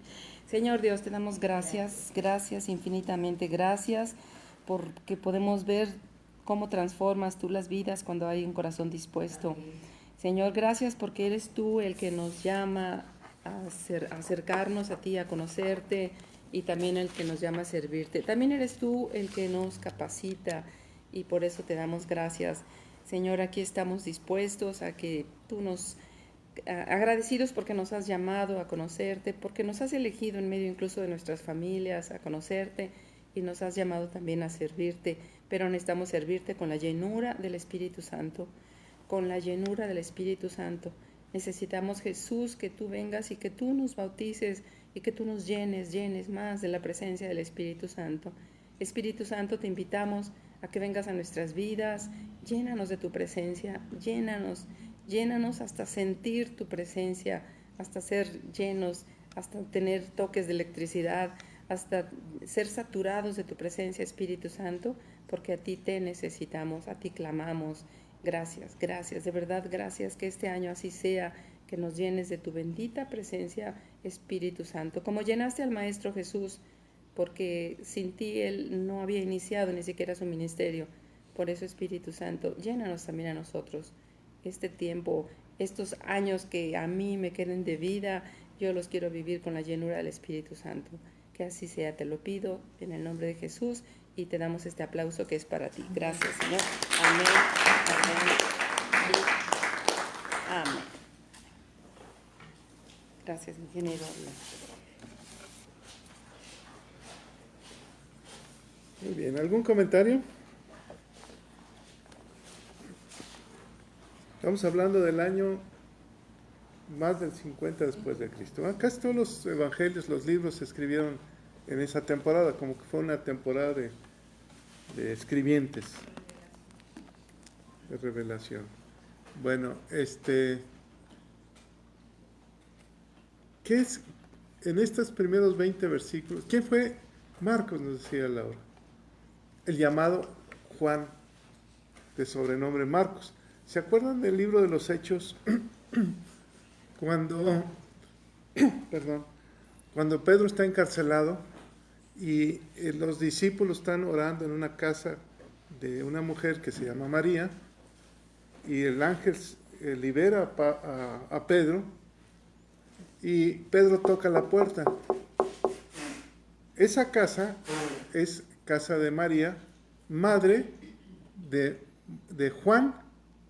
Señor Dios, te damos gracias, gracias, infinitamente gracias, porque podemos ver cómo transformas tú las vidas cuando hay un corazón dispuesto. Señor, gracias porque eres tú el que nos llama a acercarnos a ti, a conocerte, y también el que nos llama a servirte. También eres tú el que nos capacita, y por eso te damos gracias. Señor, aquí estamos dispuestos a que tú agradecidos porque nos has llamado a conocerte, porque nos has elegido en medio incluso de nuestras familias a conocerte, y nos has llamado también a servirte, pero necesitamos servirte con la llenura del Espíritu Santo, con la llenura del Espíritu Santo. Necesitamos, Jesús, que tú vengas y que tú nos bautices y que tú nos llenes más de la presencia del Espíritu Santo. Espíritu Santo, te invitamos a que vengas a nuestras vidas, llénanos de tu presencia, llénanos hasta sentir tu presencia, hasta ser llenos, hasta tener toques de electricidad, hasta ser saturados de tu presencia, Espíritu Santo, porque a ti te necesitamos, a ti clamamos. Gracias, de verdad gracias, que este año así sea, que nos llenes de tu bendita presencia, Espíritu Santo, como llenaste al Maestro Jesús, porque sin ti Él no había iniciado ni siquiera su ministerio. Por eso, Espíritu Santo, llénanos también a nosotros. Este tiempo, estos años que a mí me queden de vida, yo los quiero vivir con la llenura del Espíritu Santo. Que así sea, te lo pido en el nombre de Jesús y te damos este aplauso que es para ti. Gracias, Señor. Amén. Amén. Amén. Gracias, ingeniero. Muy bien, ¿algún comentario? Estamos hablando del año más del 50 después de Cristo. Casi todos los evangelios, los libros se escribieron en esa temporada, como que fue una temporada de escribientes, de revelación. Bueno, ¿qué es en estos primeros 20 versículos? ¿Quién fue? Marcos, nos decía Laura. El llamado Juan, de sobrenombre Marcos. ¿Se acuerdan del libro de los Hechos? Cuando Pedro está encarcelado y los discípulos están orando en una casa de una mujer que se llama María, y el ángel libera a Pedro, y Pedro toca la puerta. Esa casa es casa de María, madre de Juan,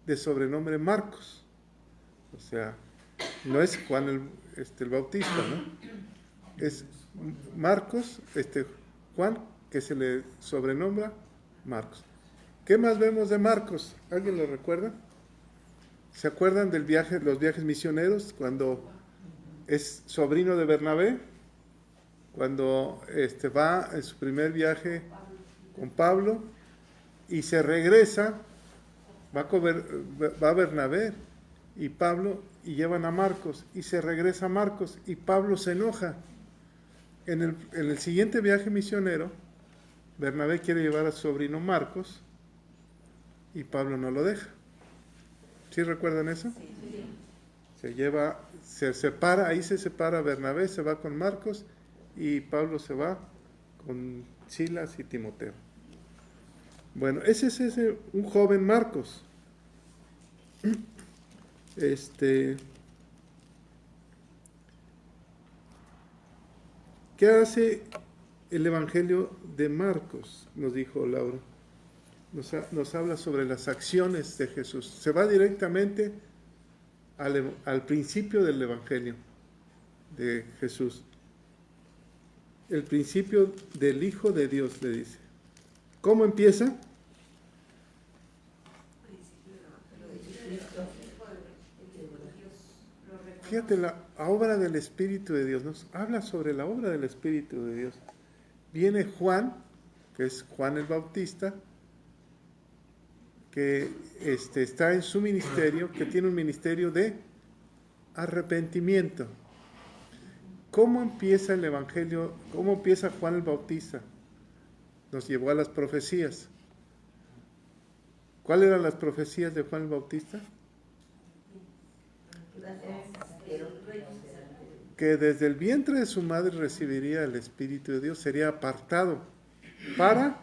de sobrenombre Marcos. O sea, no es Juan el Bautista, ¿no? Es Marcos, Juan, que se le sobrenombra Marcos. ¿Qué más vemos de Marcos? ¿Alguien lo recuerda? ¿Se acuerdan del viaje, los viajes misioneros? Cuando es sobrino de Bernabé, cuando va en su primer viaje con Pablo y se regresa, va Bernabé y Pablo y llevan a Marcos y se regresa Marcos y Pablo se enoja. En el siguiente viaje misionero, Bernabé quiere llevar a su sobrino Marcos y Pablo no lo deja. ¿Sí recuerdan eso? Sí. Se separa, ahí se separa Bernabé, se va con Marcos y Pablo se va con Silas y Timoteo. Bueno, ese es un joven Marcos. ¿Qué hace el Evangelio de Marcos? Nos dijo Laura. Nos habla sobre las acciones de Jesús. Se va directamente al principio del Evangelio de Jesús. El principio del Hijo de Dios, le dice. ¿Cómo empieza? Fíjate, la obra del Espíritu de Dios. Nos habla sobre la obra del Espíritu de Dios. Viene Juan, que es Juan el Bautista, que está en su ministerio, que tiene un ministerio de arrepentimiento. ¿Cómo empieza el Evangelio? ¿Cómo empieza Juan el Bautista? Nos llevó a las profecías. ¿Cuáles eran las profecías de Juan el Bautista? Que desde el vientre de su madre recibiría el Espíritu de Dios, sería apartado para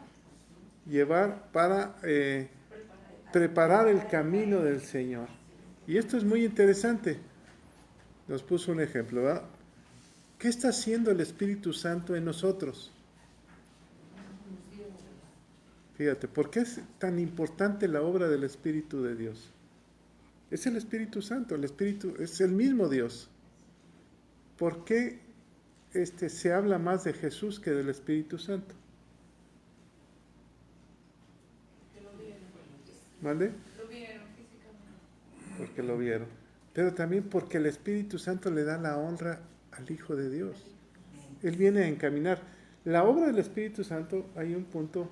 preparar el camino del Señor. Y esto es muy interesante. Nos puso un ejemplo, ¿verdad? ¿Qué está haciendo el Espíritu Santo en nosotros? Fíjate, ¿por qué es tan importante la obra del Espíritu de Dios? Es el Espíritu Santo, el Espíritu es el mismo Dios. ¿Por qué se habla más de Jesús que del Espíritu Santo? ¿Vale? Lo vieron físicamente. Porque lo vieron. pero también porque el Espíritu Santo le da la honra al Hijo de Dios. Él viene a encaminar. La obra del Espíritu Santo, hay un punto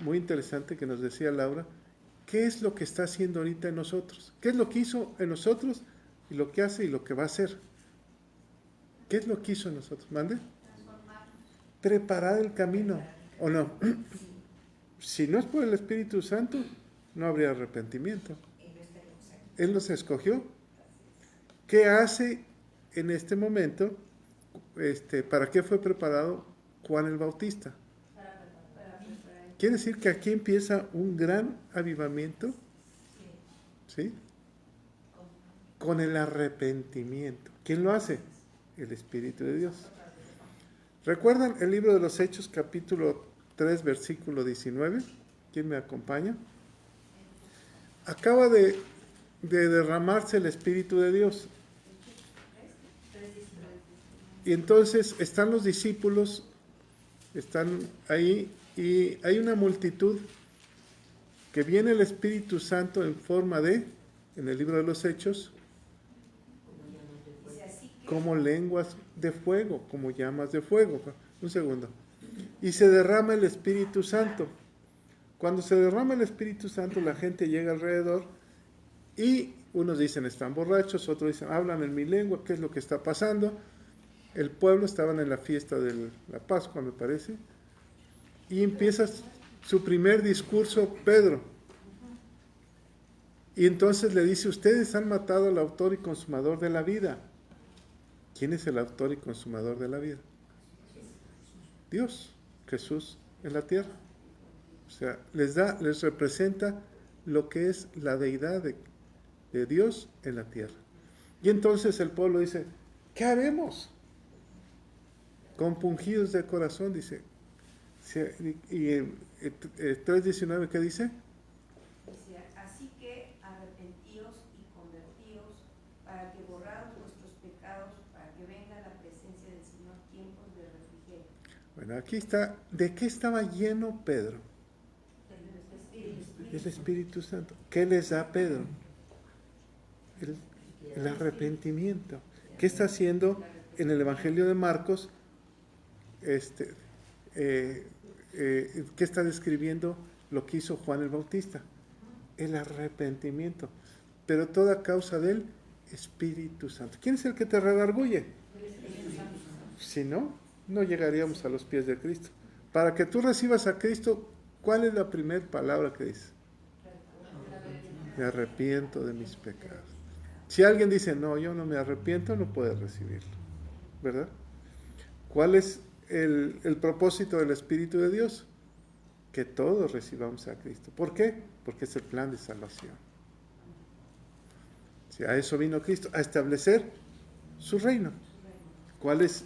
muy interesante que nos decía Laura. ¿Qué es lo que está haciendo ahorita en nosotros? ¿Qué es lo que hizo en nosotros y lo que hace y lo que va a hacer? ¿Qué es lo que hizo en nosotros? ¿Mande? Preparar el camino, ¿o no? Si no es por el Espíritu Santo, no habría arrepentimiento. Él nos escogió. ¿Qué hace en este momento? ¿Para qué fue preparado Juan el Bautista? Quiere decir que aquí empieza un gran avivamiento, ¿sí? Con el arrepentimiento. ¿Quién lo hace? El Espíritu de Dios. ¿Recuerdan el libro de los Hechos, capítulo 3, versículo 19? ¿Quién me acompaña? Acaba de derramarse el Espíritu de Dios. Y entonces están los discípulos, están ahí, y hay una multitud que viene el Espíritu Santo en forma de, en el libro de los Hechos, como lenguas de fuego, como llamas de fuego. Un segundo. Y se derrama el Espíritu Santo. Cuando se derrama el Espíritu Santo, la gente llega alrededor y unos dicen están borrachos, otros dicen hablan en mi lengua, ¿qué es lo que está pasando? El pueblo estaban en la fiesta de la Pascua, me parece, y empieza su primer discurso Pedro. Y entonces le dice, ustedes han matado al autor y consumador de la vida. ¿Quién es el autor y consumador de la vida? Dios, Jesús en la tierra. O sea, les representa lo que es la deidad de Dios en la tierra. Y entonces el pueblo dice, ¿qué haremos? Compungidos de corazón, dice. Y 3:19, ¿qué dice? Dice, así que arrepentíos y convertíos para que borrados vuestros pecados, para que venga la presencia del Señor tiempos de refrigerio. Bueno, aquí está. ¿De qué estaba lleno Pedro? El Espíritu Santo. ¿Qué les da Pedro? El arrepentimiento. ¿Qué está haciendo en el Evangelio de Marcos? ¿Qué está describiendo lo que hizo Juan el Bautista? El arrepentimiento. Pero toda causa del Espíritu Santo. ¿Quién es el que te redarguye? Si no, no llegaríamos a los pies de Cristo. Para que tú recibas a Cristo, ¿cuál es la primera palabra que dice? Me arrepiento de mis pecados. Si alguien dice, no, yo no me arrepiento, no puede recibirlo. ¿Verdad? ¿Cuál es el propósito del Espíritu de Dios? Que todos recibamos a Cristo. ¿Por qué? Porque es el plan de salvación. Si a eso vino Cristo, a establecer su reino. ¿Cuál es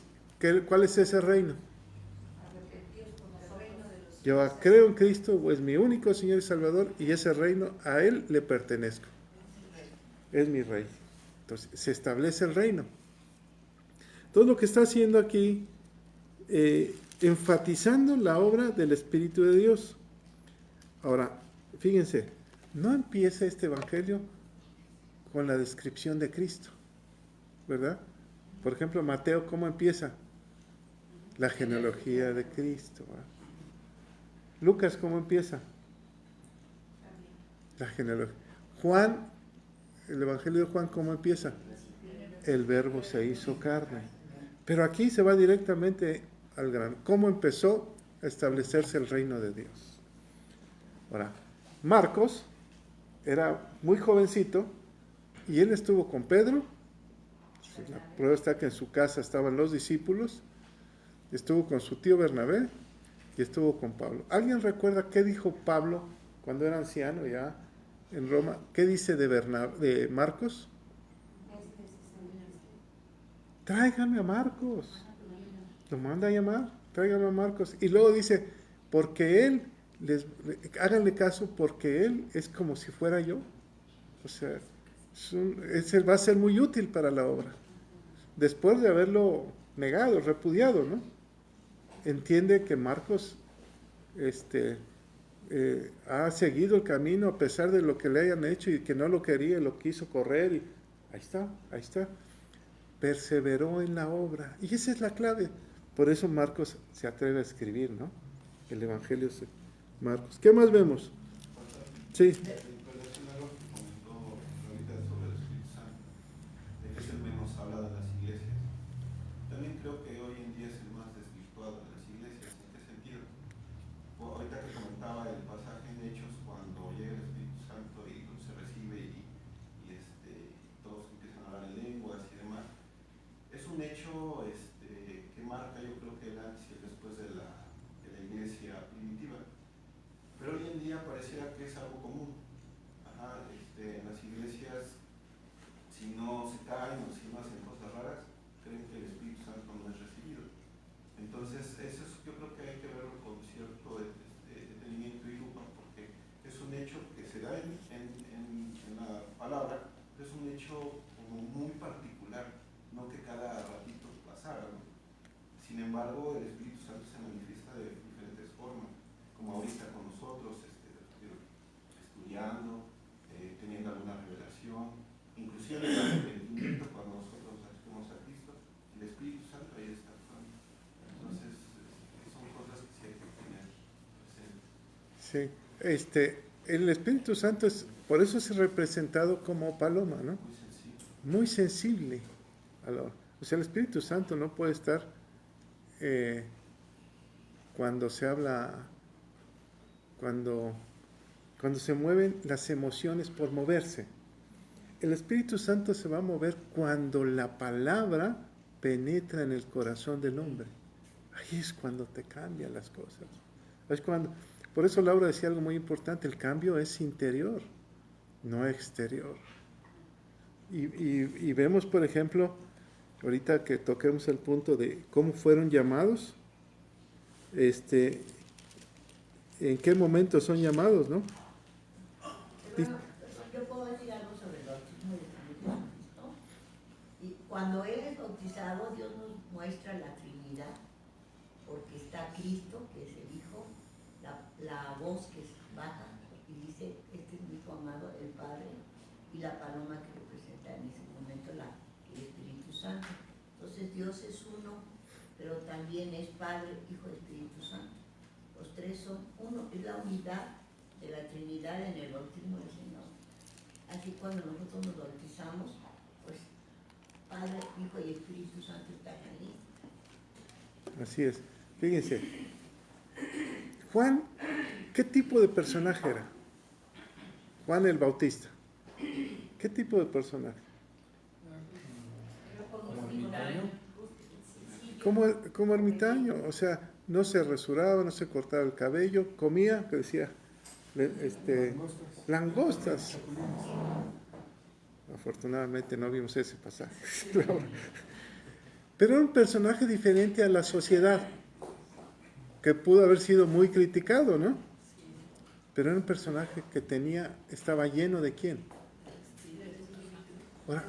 ese reino? Yo creo en Cristo, es mi único Señor y Salvador, y ese reino a Él le pertenezco. Es mi rey. Entonces, se establece el reino. Todo lo que está haciendo aquí, enfatizando la obra del Espíritu de Dios. Ahora, fíjense, no empieza este Evangelio con la descripción de Cristo, ¿verdad? Por ejemplo, Mateo, ¿cómo empieza? La genealogía de Cristo, ¿verdad? Lucas, ¿cómo empieza? La genealogía. Juan, el Evangelio de Juan, ¿cómo empieza? El Verbo se hizo carne. Pero aquí se va directamente al grano. ¿Cómo empezó a establecerse el reino de Dios? Ahora, Marcos era muy jovencito y él estuvo con Pedro. La prueba está que en su casa estaban los discípulos. Estuvo con su tío Bernabé y estuvo con Pablo. ¿Alguien recuerda qué dijo Pablo cuando era anciano ya en Roma? ¿Qué dice de Marcos? Tráigame a Marcos. Lo manda a llamar, tráigame a Marcos. Y luego dice, porque él, háganle caso, porque él es como si fuera yo. O sea, va a ser muy útil para la obra. Después de haberlo negado, repudiado, ¿no? Entiende que Marcos ha seguido el camino a pesar de lo que le hayan hecho y que no lo quería, lo quiso correr. Ahí está. Perseveró en la obra. Y esa es la clave. Por eso Marcos se atreve a escribir, ¿no? El Evangelio de Marcos. ¿Qué más vemos? Sí. Relacionado a lo que comentó ahorita sobre el Espíritu Santo, de que es el menos hablado en las iglesias. También creo que hoy en día es el más desvirtuado en las iglesias. ¿En qué sentido? Ahorita que comentaba el pasaje en Hechos, cuando llega el Espíritu Santo y se recibe y todos empiezan a hablar en lenguas y demás, es un hecho que marca, yo creo que el antes y el después de la iglesia primitiva. Pero hoy en día pareciera que es algo común. En las iglesias, si no se caen o si no hacen cosas raras, creen que el Espíritu Santo no es recibido. Entonces, eso yo creo que hay que verlo con cierto detenimiento y lupa, porque es un hecho que se da en la palabra, pero es un hecho como muy particular, no que cada ratito pasara, ¿no? Sin embargo, el Espíritu Santo se manifiesta de diferentes formas, como ahorita con nosotros, estudiando, teniendo alguna revelación, inclusive el arrepentimiento cuando nosotros asistimos a Cristo, el Espíritu Santo ahí está actuando. Entonces, son cosas que sí hay que tener presentes. Sí, el Espíritu Santo por eso es representado como paloma, ¿no? Muy sensible. O sea, el Espíritu Santo no puede estar cuando se habla, cuando se mueven las emociones por moverse. El Espíritu Santo se va a mover cuando la palabra penetra en el corazón del hombre. Ahí es cuando te cambian las cosas. Por eso Laura decía algo muy importante, el cambio es interior, no exterior. Y vemos, por ejemplo, ahorita que toquemos el punto de cómo fueron llamados, en qué momento son llamados, ¿no? Hermano, yo puedo decir algo sobre el bautismo de Jesucristo. Y cuando Él es bautizado, Dios nos muestra la Trinidad, porque está Cristo, que es el Hijo, la voz que baja y dice, este es mi Hijo amado, el Padre, y la paloma que representa en ese momento el Espíritu Santo. Entonces Dios es uno, pero también es Padre, Hijo y Espíritu Santo. Los tres son uno, es la unidad de la Trinidad en el bautismo del Señor. Así cuando nosotros nos bautizamos, pues Padre, Hijo y Espíritu Santo están ahí. Así es. Fíjense, Juan, ¿qué tipo de personaje era? Juan el Bautista. ¿Qué tipo de personaje? Como ermitaño, o sea, no se rasuraba, no se cortaba el cabello, comía, que decía, langostas. Afortunadamente no vimos ese pasaje. Pero era un personaje diferente a la sociedad, que pudo haber sido muy criticado, ¿no? Pero era un personaje que estaba lleno de ¿quién? Ahora,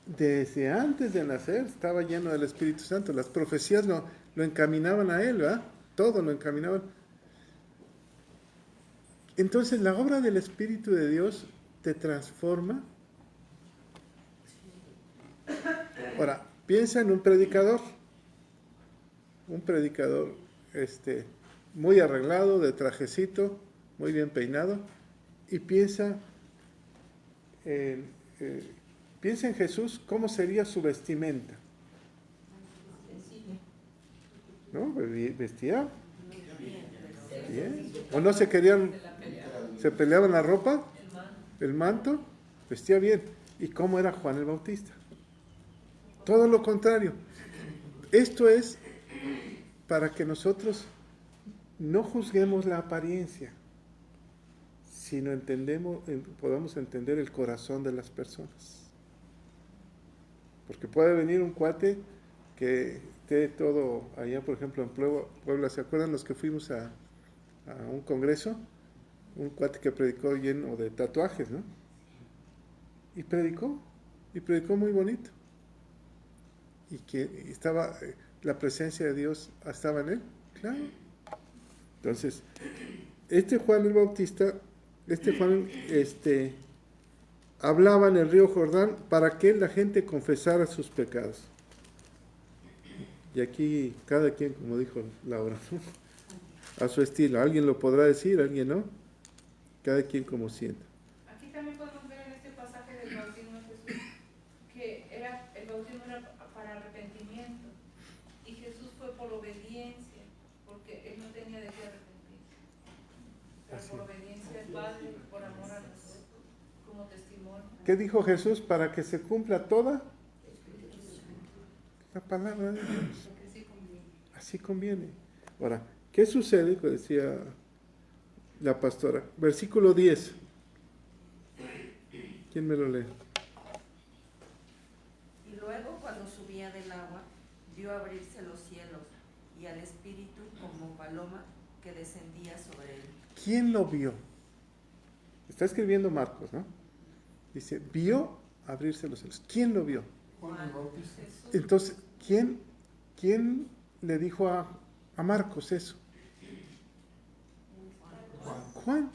desde antes de nacer estaba lleno del Espíritu Santo. Las profecías lo encaminaban a él, ¿verdad? Todo lo encaminaban. Entonces la obra del Espíritu de Dios te transforma. Ahora, piensa en un predicador muy arreglado, de trajecito, muy bien peinado, y piensa en Jesús, ¿cómo sería su vestimenta? ¿No? Vestía bien. ¿O no se peleaban la ropa? El manto, vestía bien. ¿Y cómo era Juan el Bautista? Todo lo contrario. Esto es para que nosotros no juzguemos la apariencia, sino podamos entender el corazón de las personas. Porque puede venir un cuate que esté todo allá, por ejemplo, en Puebla, ¿se acuerdan los que fuimos a un congreso? Un cuate que predicó lleno de tatuajes, ¿no? Y predicó muy bonito. Y que estaba, la presencia de Dios estaba en él, claro. Entonces, Juan el Bautista, hablaba en el río Jordán para que la gente confesara sus pecados. Y aquí cada quien, como dijo Laura, ¿no? A su estilo. Alguien lo podrá decir, alguien no. Cada quien como sienta. Aquí también podemos ver en este pasaje del bautismo de Jesús que el bautismo era para arrepentimiento y Jesús fue por obediencia, porque él no tenía de qué arrepentirse. Pero por obediencia al Padre, por amor a nosotros, como testimonio. ¿Qué dijo Jesús? Para que se cumpla toda la palabra de Dios. Así conviene. Ahora, ¿qué sucede? Como decía la pastora. Versículo 10. ¿Quién me lo lee? Y luego, cuando subía del agua, vio abrirse los cielos y al Espíritu como paloma que descendía sobre él. ¿Quién lo vio? Está escribiendo Marcos, ¿no? Dice, vio abrirse los cielos. ¿Quién lo vio? Juan el Bautista. Entonces, ¿quién le dijo a Marcos eso? Juan.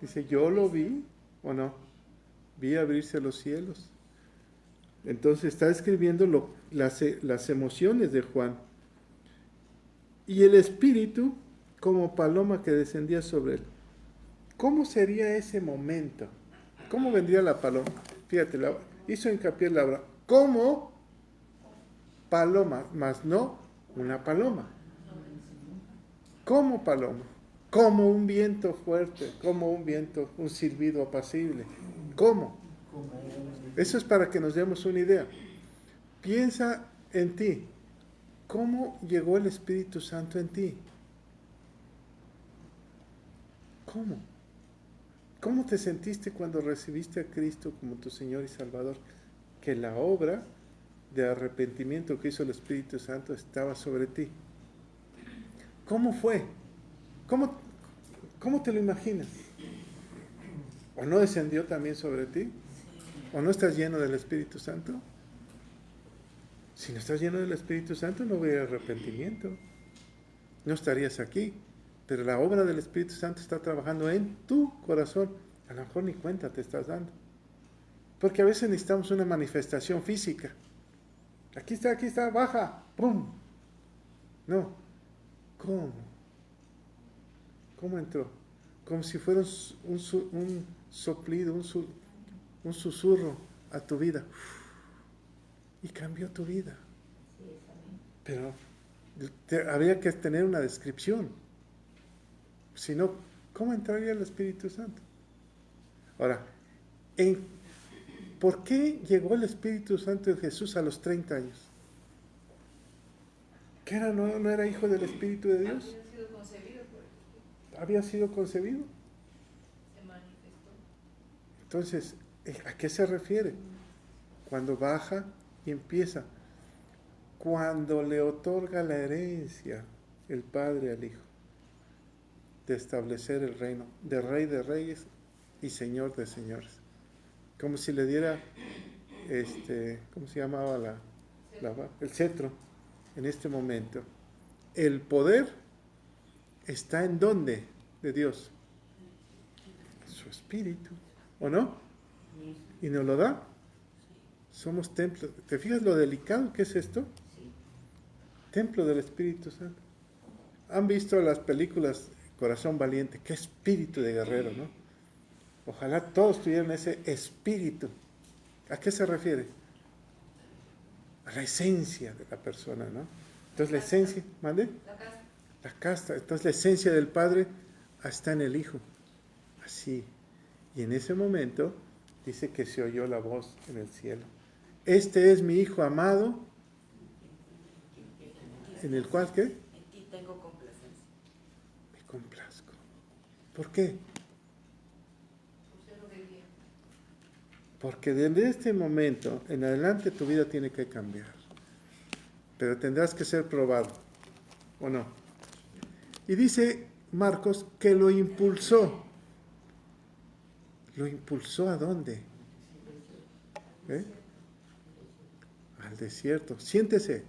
Dice, yo lo vi, ¿o no? Vi abrirse los cielos. Entonces está escribiendo las emociones de Juan. Y el Espíritu como paloma que descendía sobre él. ¿Cómo sería ese momento? ¿Cómo vendría la paloma? Fíjate, hizo hincapié Laura. ¿Cómo? Paloma, más no una paloma. ¿Cómo paloma? Como un viento fuerte, como un viento, un silbido apacible. ¿Cómo? Eso es para que nos demos una idea. Piensa en ti. ¿Cómo llegó el Espíritu Santo en ti? ¿Cómo? ¿Cómo te sentiste cuando recibiste a Cristo como tu Señor y Salvador? Que la obra de arrepentimiento que hizo el Espíritu Santo estaba sobre ti. ¿Cómo fue? ¿Cómo te lo imaginas? ¿O no descendió también sobre ti? ¿O no estás lleno del Espíritu Santo? Si no estás lleno del Espíritu Santo, no hubiera arrepentimiento. No estarías aquí. Pero la obra del Espíritu Santo está trabajando en tu corazón. A lo mejor ni cuenta te estás dando. Porque a veces necesitamos una manifestación física. Aquí está, baja, ¡pum! No. ¿Cómo? ¿Cómo entró? Como si fuera un soplido, un susurro a tu vida. Y cambió tu vida. Pero habría que tener una descripción. Si no, ¿cómo entraría el Espíritu Santo? Ahora, ¿por qué llegó el Espíritu Santo en Jesús a los 30 años? ¿Que no era hijo del Espíritu de Dios? Había sido concebido por él. ¿Había sido concebido? Se manifestó. Entonces, ¿a qué se refiere? Cuando baja y empieza. Cuando le otorga la herencia el Padre al Hijo de establecer el reino de Rey de Reyes y Señor de Señores. Como si le diera, ¿cómo se llamaba el cetro? En este momento. El poder está en ¿dónde? De Dios. En su Espíritu. ¿O no? ¿Y nos lo da? Somos templos. ¿Te fijas lo delicado que es esto? Templo del Espíritu Santo. ¿Han visto las películas Corazón Valiente? Qué espíritu de guerrero, ¿no? Ojalá todos tuvieran ese espíritu. ¿A qué se refiere? A la esencia de la persona, ¿no? Entonces la esencia, ¿mande? La casta. Entonces la esencia del Padre está en el Hijo. Así. Y en ese momento dice que se oyó la voz en el cielo. Este es mi Hijo amado, en el cual, ¿qué? En ti tengo complacencia. Me complazco. ¿Por qué? Porque desde este momento en adelante tu vida tiene que cambiar. Pero tendrás que ser probado, ¿o no? Y dice Marcos que lo impulsó. ¿Lo impulsó a dónde? Al desierto. Siéntese.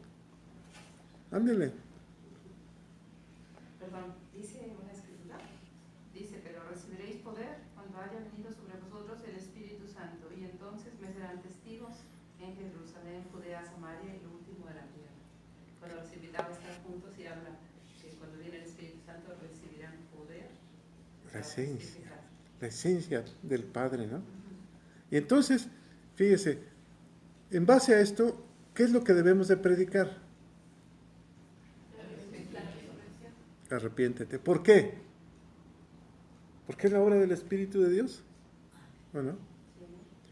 Ándele. Perdón, dice una escritura, dice, pero recibiréis poder cuando haya venido sobre vosotros el Espíritu Santo, y olvidaba estar juntos y habla que cuando viene el Espíritu Santo recibirán poder. La esencia del Padre, ¿no? Y entonces, fíjese, en base a esto, ¿qué es lo que debemos de predicar? Arrepiéntete. ¿Por qué? Porque es la obra del Espíritu de Dios. Bueno,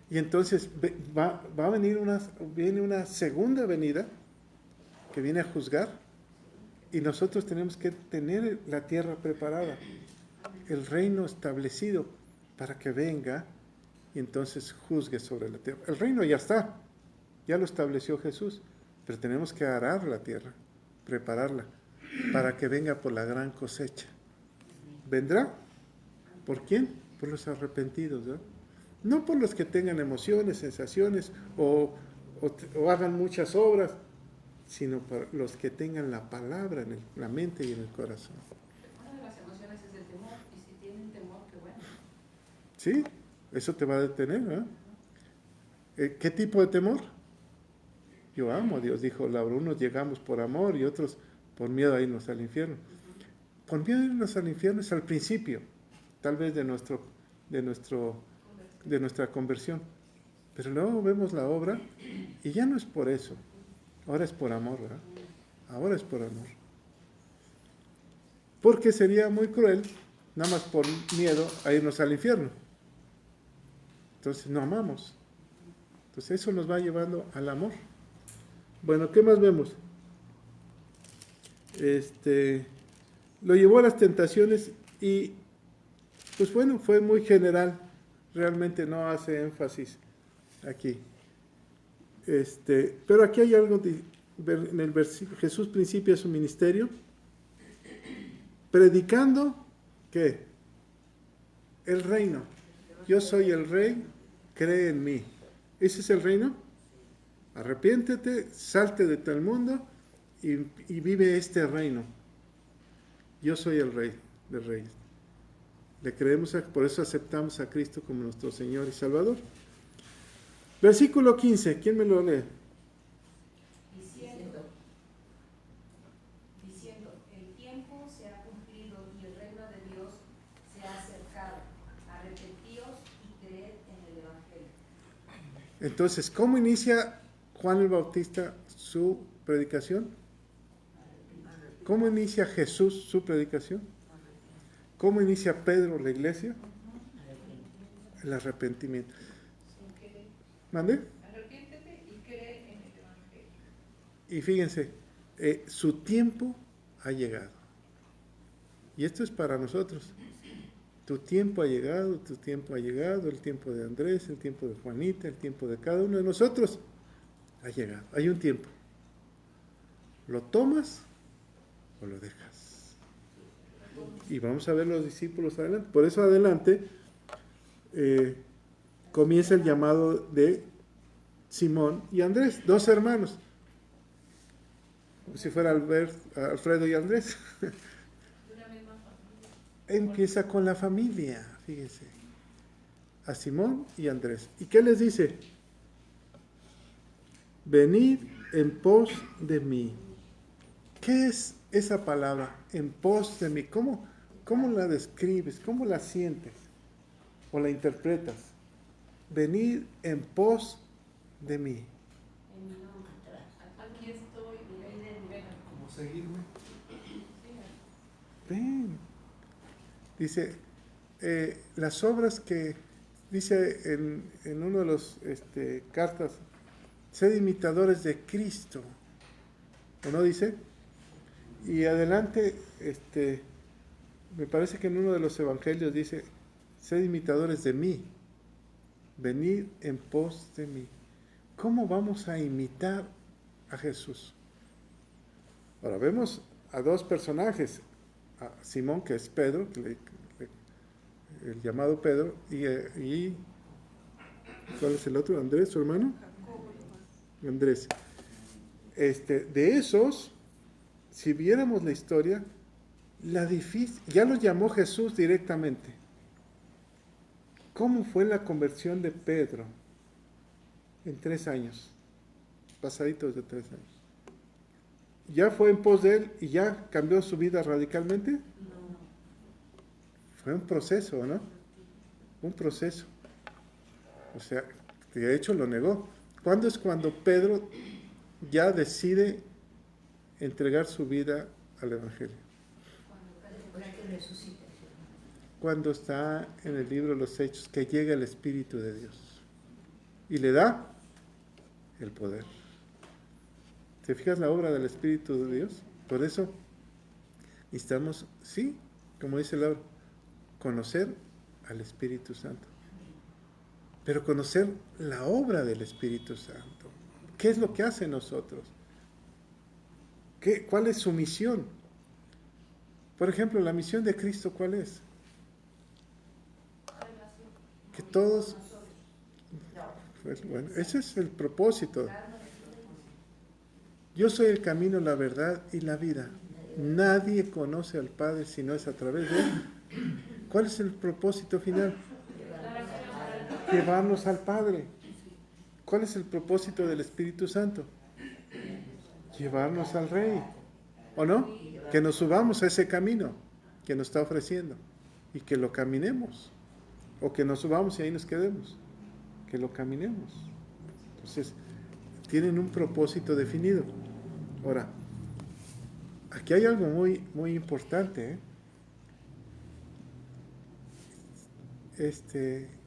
y entonces va a venir viene una segunda venida que viene a juzgar, y nosotros tenemos que tener la tierra preparada, el reino establecido para que venga y entonces juzgue sobre la tierra. El reino ya está, ya lo estableció Jesús, pero tenemos que arar la tierra, prepararla para que venga por la gran cosecha. ¿Vendrá? ¿Por quién? Por los arrepentidos, ¿no? No por los que tengan emociones, sensaciones o hagan muchas obras, sino por los que tengan la palabra en la mente y en el corazón. Una de las emociones es el temor, y si tienen temor, qué bueno. Sí, eso te va a detener, ¿no? ¿Qué tipo de temor? Yo amo a Dios, dijo Laura. Unos llegamos por amor y otros por miedo a irnos al infierno. Por miedo a irnos al infierno es al principio, tal vez de nuestra conversión. Pero luego vemos la obra y ya no es por eso. Ahora es por amor, ¿verdad? Ahora es por amor. Porque sería muy cruel, nada más por miedo a irnos al infierno. Entonces no amamos. Entonces eso nos va llevando al amor. Bueno, ¿qué más vemos? Lo llevó a las tentaciones y, pues bueno, fue muy general. Realmente no hace énfasis aquí. Pero aquí hay algo, en el versículo, Jesús principia su ministerio predicando, ¿qué? El reino. Yo soy el rey, cree en mí. ¿Ese es el reino? Arrepiéntete, salte de tal mundo y vive este reino. Yo soy el rey de reyes. Le creemos, por eso aceptamos a Cristo como nuestro Señor y Salvador. Versículo 15, ¿quién me lo lee? Diciendo, el tiempo se ha cumplido y el reino de Dios se ha acercado. Arrepentíos y creed en el Evangelio. Entonces, ¿cómo inicia Juan el Bautista su predicación? ¿Cómo inicia Jesús su predicación? ¿Cómo inicia Pedro la iglesia? El arrepentimiento. ¿Mande? Arrepiéntete y cree en el Evangelio. Y fíjense, su tiempo ha llegado. Y esto es para nosotros. Tu tiempo ha llegado, el tiempo de Andrés, el tiempo de Juanita, el tiempo de cada uno de nosotros ha llegado. Hay un tiempo. ¿Lo tomas o lo dejas? Y vamos a ver los discípulos adelante. Por eso adelante comienza el llamado de Simón y Andrés, dos hermanos. Como si fuera Alfredo y Andrés. Empieza con la familia, fíjense. A Simón y Andrés. ¿Y qué les dice? Venid en pos de mí. ¿Qué es esa palabra? En pos de mí. ¿Cómo la describes? ¿Cómo la sientes? ¿O la interpretas? Venid en pos de mí. Aquí estoy, ven. ¿Cómo seguirme? Ven. Dice, las obras que dice en uno de los cartas, sed imitadores de Cristo. ¿O no dice? Y adelante, me parece que en uno de los evangelios dice, sed imitadores de mí. Venid en pos de mí. ¿Cómo vamos a imitar a Jesús? Ahora vemos a dos personajes, a Simón, que es Pedro, el llamado Pedro, y ¿cuál es el otro? Andrés, su hermano. Andrés. De esos, si viéramos la historia, ya los llamó Jesús directamente. ¿Cómo fue la conversión de Pedro? En 3 años, pasaditos de 3 años. ya fue en pos de él y ya cambió su vida radicalmente. Fue un proceso, ¿no? Un proceso. O sea, de hecho lo negó. ¿Cuándo es cuando Pedro ya decide entregar su vida al Evangelio? Cuando está en el libro de los Hechos, que llega el Espíritu de Dios y le da el poder. ¿Te fijas la obra del Espíritu de Dios? Por eso necesitamos, sí, como dice Laura, conocer al Espíritu Santo. Pero conocer la obra del Espíritu Santo. ¿Qué es lo que hace en nosotros? ¿Cuál es su misión? Por ejemplo, la misión de Cristo, ¿cuál es? Que todos... Bueno, ese es el propósito. Yo soy el camino, la verdad y la vida. Nadie conoce al Padre si no es a través de Él. ¿Cuál es el propósito final? Llevarnos al Padre. ¿Cuál es el propósito del Espíritu Santo? Llevarnos al Rey. ¿O no? Que nos subamos a ese camino que nos está ofreciendo y que lo caminemos. O que nos subamos y ahí nos quedemos. Que lo caminemos. Entonces, tienen un propósito definido. Ahora, aquí hay algo muy, muy importante,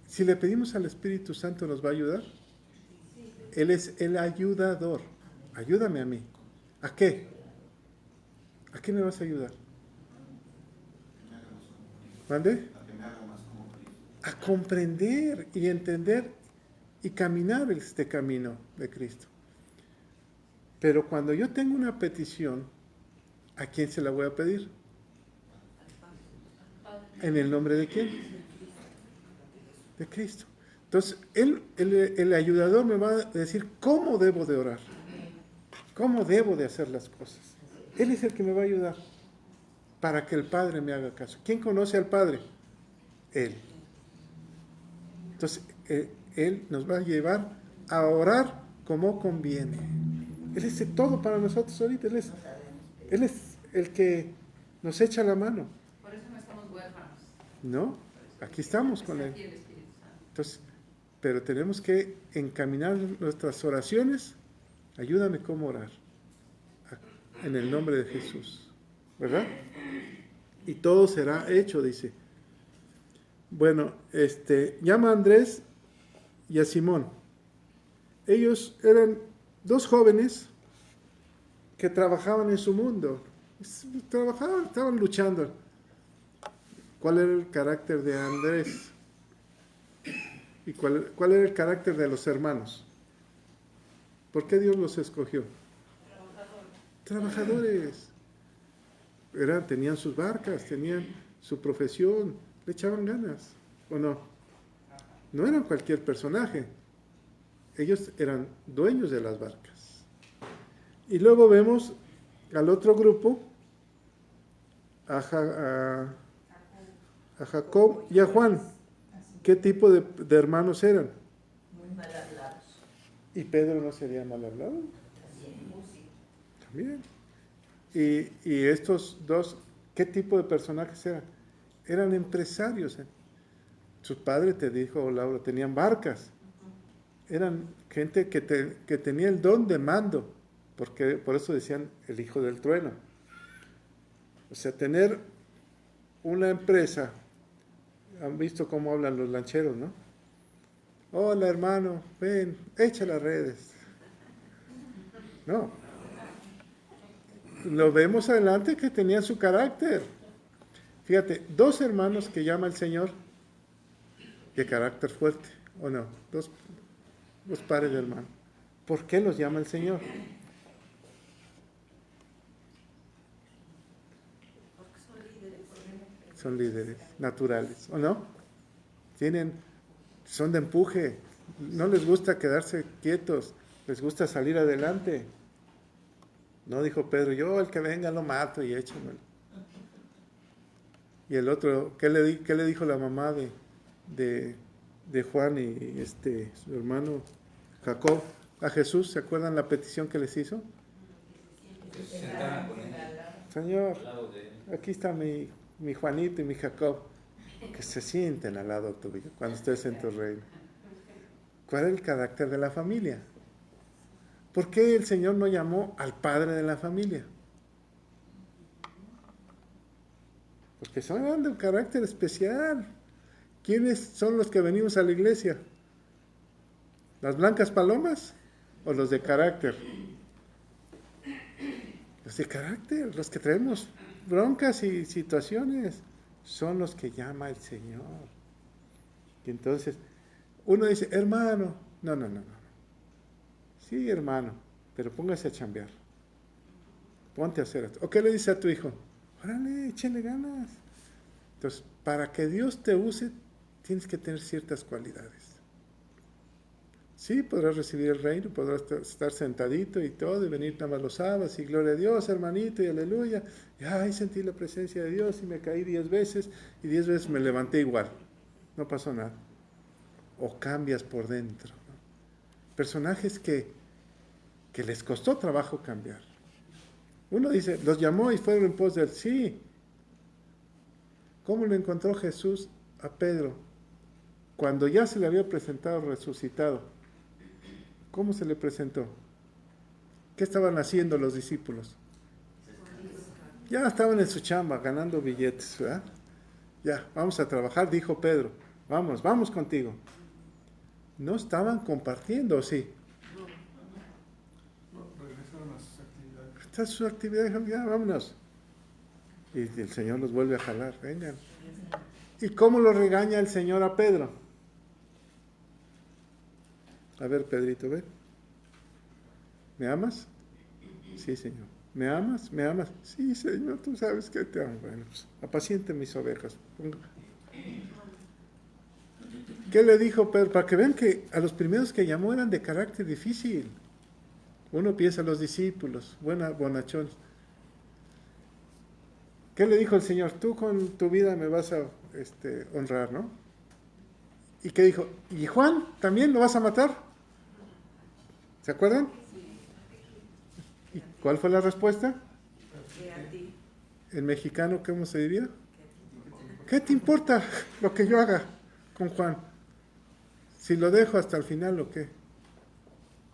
si le pedimos al Espíritu Santo, ¿nos va a ayudar? Él es el ayudador. Ayúdame a mí. ¿A qué? ¿A qué me vas a ayudar? ¿Mande? A comprender y entender y caminar este camino de Cristo. Pero cuando yo tengo una petición, ¿a quién se la voy a pedir? ¿En el nombre de quién? De Cristo. Entonces, el ayudador me va a decir cómo debo de orar, cómo debo de hacer las cosas. Él es el que me va a ayudar para que el Padre me haga caso. ¿Quién conoce al Padre? Él. Entonces, Él nos va a llevar a orar como conviene. Él es todo para nosotros ahorita. Él es el que nos echa la mano. Por eso no estamos huérfanos. No, aquí estamos con Él. Entonces, pero tenemos que encaminar nuestras oraciones. Ayúdame cómo orar. En el nombre de Jesús. ¿Verdad? Y todo será hecho, dice. Bueno, llama a Andrés y a Simón. Ellos eran dos jóvenes que trabajaban en su mundo. Estaban luchando. ¿Cuál era el carácter de Andrés? ¿Y cuál era el carácter de los hermanos? ¿Por qué Dios los escogió? Trabajadores. Tenían sus barcas, tenían su profesión, le echaban ganas, ¿o no? No eran cualquier personaje. Ellos eran dueños de las barcas. Y luego vemos al otro grupo, a Jacob y a Juan. ¿Qué tipo de hermanos eran? Muy mal hablados. ¿Y Pedro no sería mal hablado? También. Y estos dos, ¿qué tipo de personajes eran? Eran empresarios. Su padre, te dijo Laura, tenían barcas. Eran gente que tenía el don de mando, porque por eso decían el hijo del trueno. O sea, tener una empresa. Han visto cómo hablan los lancheros, ¿no? Hola, hermano, ven, echa las redes. No. Lo vemos adelante que tenían su carácter. Fíjate, dos hermanos que llama el Señor de carácter fuerte, ¿o no? Dos pares de hermanos. ¿Por qué los llama el Señor? Son líderes naturales, ¿o no? Son de empuje, no les gusta quedarse quietos, les gusta salir adelante. No dijo Pedro, yo el que venga lo mato y échamelo. Y el otro, ¿qué le dijo la mamá de Juan y su hermano Jacob a Jesús? ¿Se acuerdan la petición que les hizo? Que se sentaran con él. Señor, Al lado de él. aquí está mi Juanito y mi Jacob, que se sienten al lado tuyo cuando estés en tu reino. ¿Cuál es el carácter de la familia? ¿Por qué el Señor no llamó al padre de la familia? Porque son de un carácter especial. ¿Quiénes son los que venimos a la iglesia? ¿Las blancas palomas o los de carácter? Los de carácter, los que traemos broncas y situaciones, son los que llama el Señor. Y entonces, uno dice, hermano, no. Sí, hermano, pero póngase a chambear. Ponte a hacer esto. ¿O qué le dice a tu hijo? Órale, échale ganas. Entonces, para que Dios te use, tienes que tener ciertas cualidades. Sí, podrás recibir el reino, podrás estar sentadito y todo, y venir nada más los sábados, y gloria a Dios, hermanito, y aleluya. Y ay, sentí la presencia de Dios, y me caí 10 veces, y 10 veces me levanté igual. No pasó nada. O cambias por dentro, ¿no? Personajes que les costó trabajo cambiar. Uno dice, los llamó y fueron en pos de él. Sí. ¿Cómo lo encontró Jesús a Pedro? Cuando ya se le había presentado resucitado. ¿Cómo se le presentó? ¿Qué estaban haciendo los discípulos? Ya estaban en su chamba, ganando billetes, ¿verdad? Ya, vamos a trabajar, dijo Pedro. Vamos contigo. No estaban compartiendo, ¿sí? No, regresaron a sus actividades. Esta es su actividad, ya, vámonos. Y el Señor los vuelve a jalar, vengan. ¿Y cómo lo regaña el Señor a Pedro? A ver, Pedrito, ven. ¿Me amas? Sí, Señor. ¿Me amas? ¿Me amas? Sí, Señor, tú sabes que te amo. Bueno, pues, apaciente mis ovejas. ¿Qué le dijo Pedro? Para que vean que a los primeros que llamó eran de carácter difícil. Uno piensa a los discípulos, bonachones. ¿Qué le dijo el Señor? Tú con tu vida me vas a honrar, ¿no? ¿Y qué dijo? ¿Y Juan también lo vas a matar? ¿Se acuerdan? ¿Y cuál fue la respuesta? En mexicano, ¿cómo se diría? ¿Qué te importa lo que yo haga con Juan? Si lo dejo hasta el final, ¿o qué?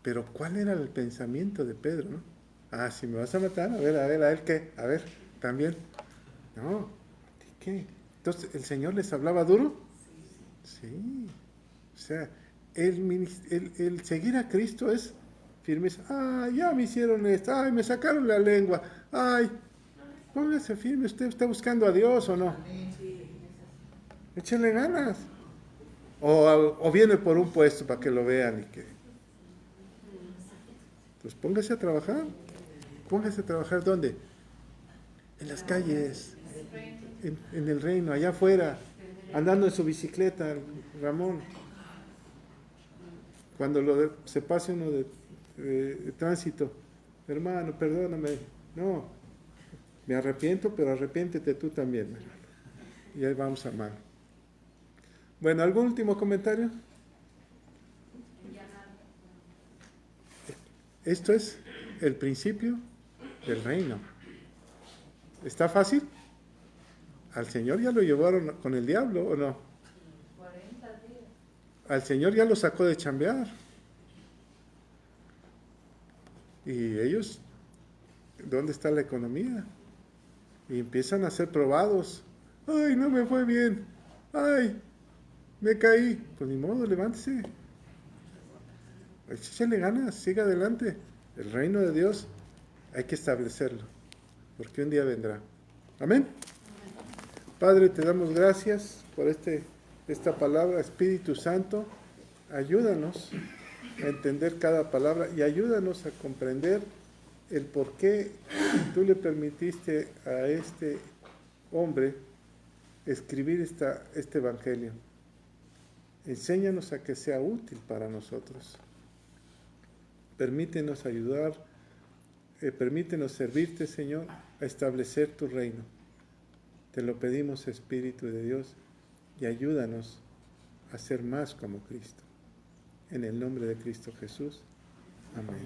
Pero ¿cuál era el pensamiento de Pedro, no? Ah, si me vas a matar, a ver, ¿a él qué? A ver, también. No, ¿qué? Entonces, ¿el Señor les hablaba duro? Sí. O sea, el seguir a Cristo es firmeza. Ay, ya me hicieron esto. Ay, me sacaron la lengua. Ay, póngase firme. ¿Usted está buscando a Dios o no? Échenle ganas. O viene por un puesto para que lo vean y que... Pues póngase a trabajar. Póngase a trabajar, ¿dónde? En las calles. En el reino, allá afuera. Andando en su bicicleta, Ramón. Cuando se pase uno de tránsito, hermano, perdóname. No, me arrepiento, pero arrepiéntete tú también, hermano. Y ahí vamos a mano. Bueno, ¿algún último comentario? Esto es el principio del reino. ¿Está fácil? ¿Al Señor ya lo llevaron con el diablo o no? 40 días. Al Señor ya lo sacó de chambear. Y ellos, ¿dónde está la economía? Y empiezan a ser probados. Ay, no me fue bien. Ay, me caí. Pues ni modo, levántese. Échale ganas, siga adelante. El reino de Dios hay que establecerlo, porque un día vendrá. Amén. Padre, te damos gracias por esta palabra. Espíritu Santo, ayúdanos a entender cada palabra y ayúdanos a comprender el por qué tú le permitiste a este hombre escribir este evangelio. Enséñanos a que sea útil para nosotros. Permítenos ayudar, permítenos servirte, Señor, a establecer tu reino. Te lo pedimos, Espíritu de Dios, y ayúdanos a ser más como Cristo. En el nombre de Cristo Jesús. Amén.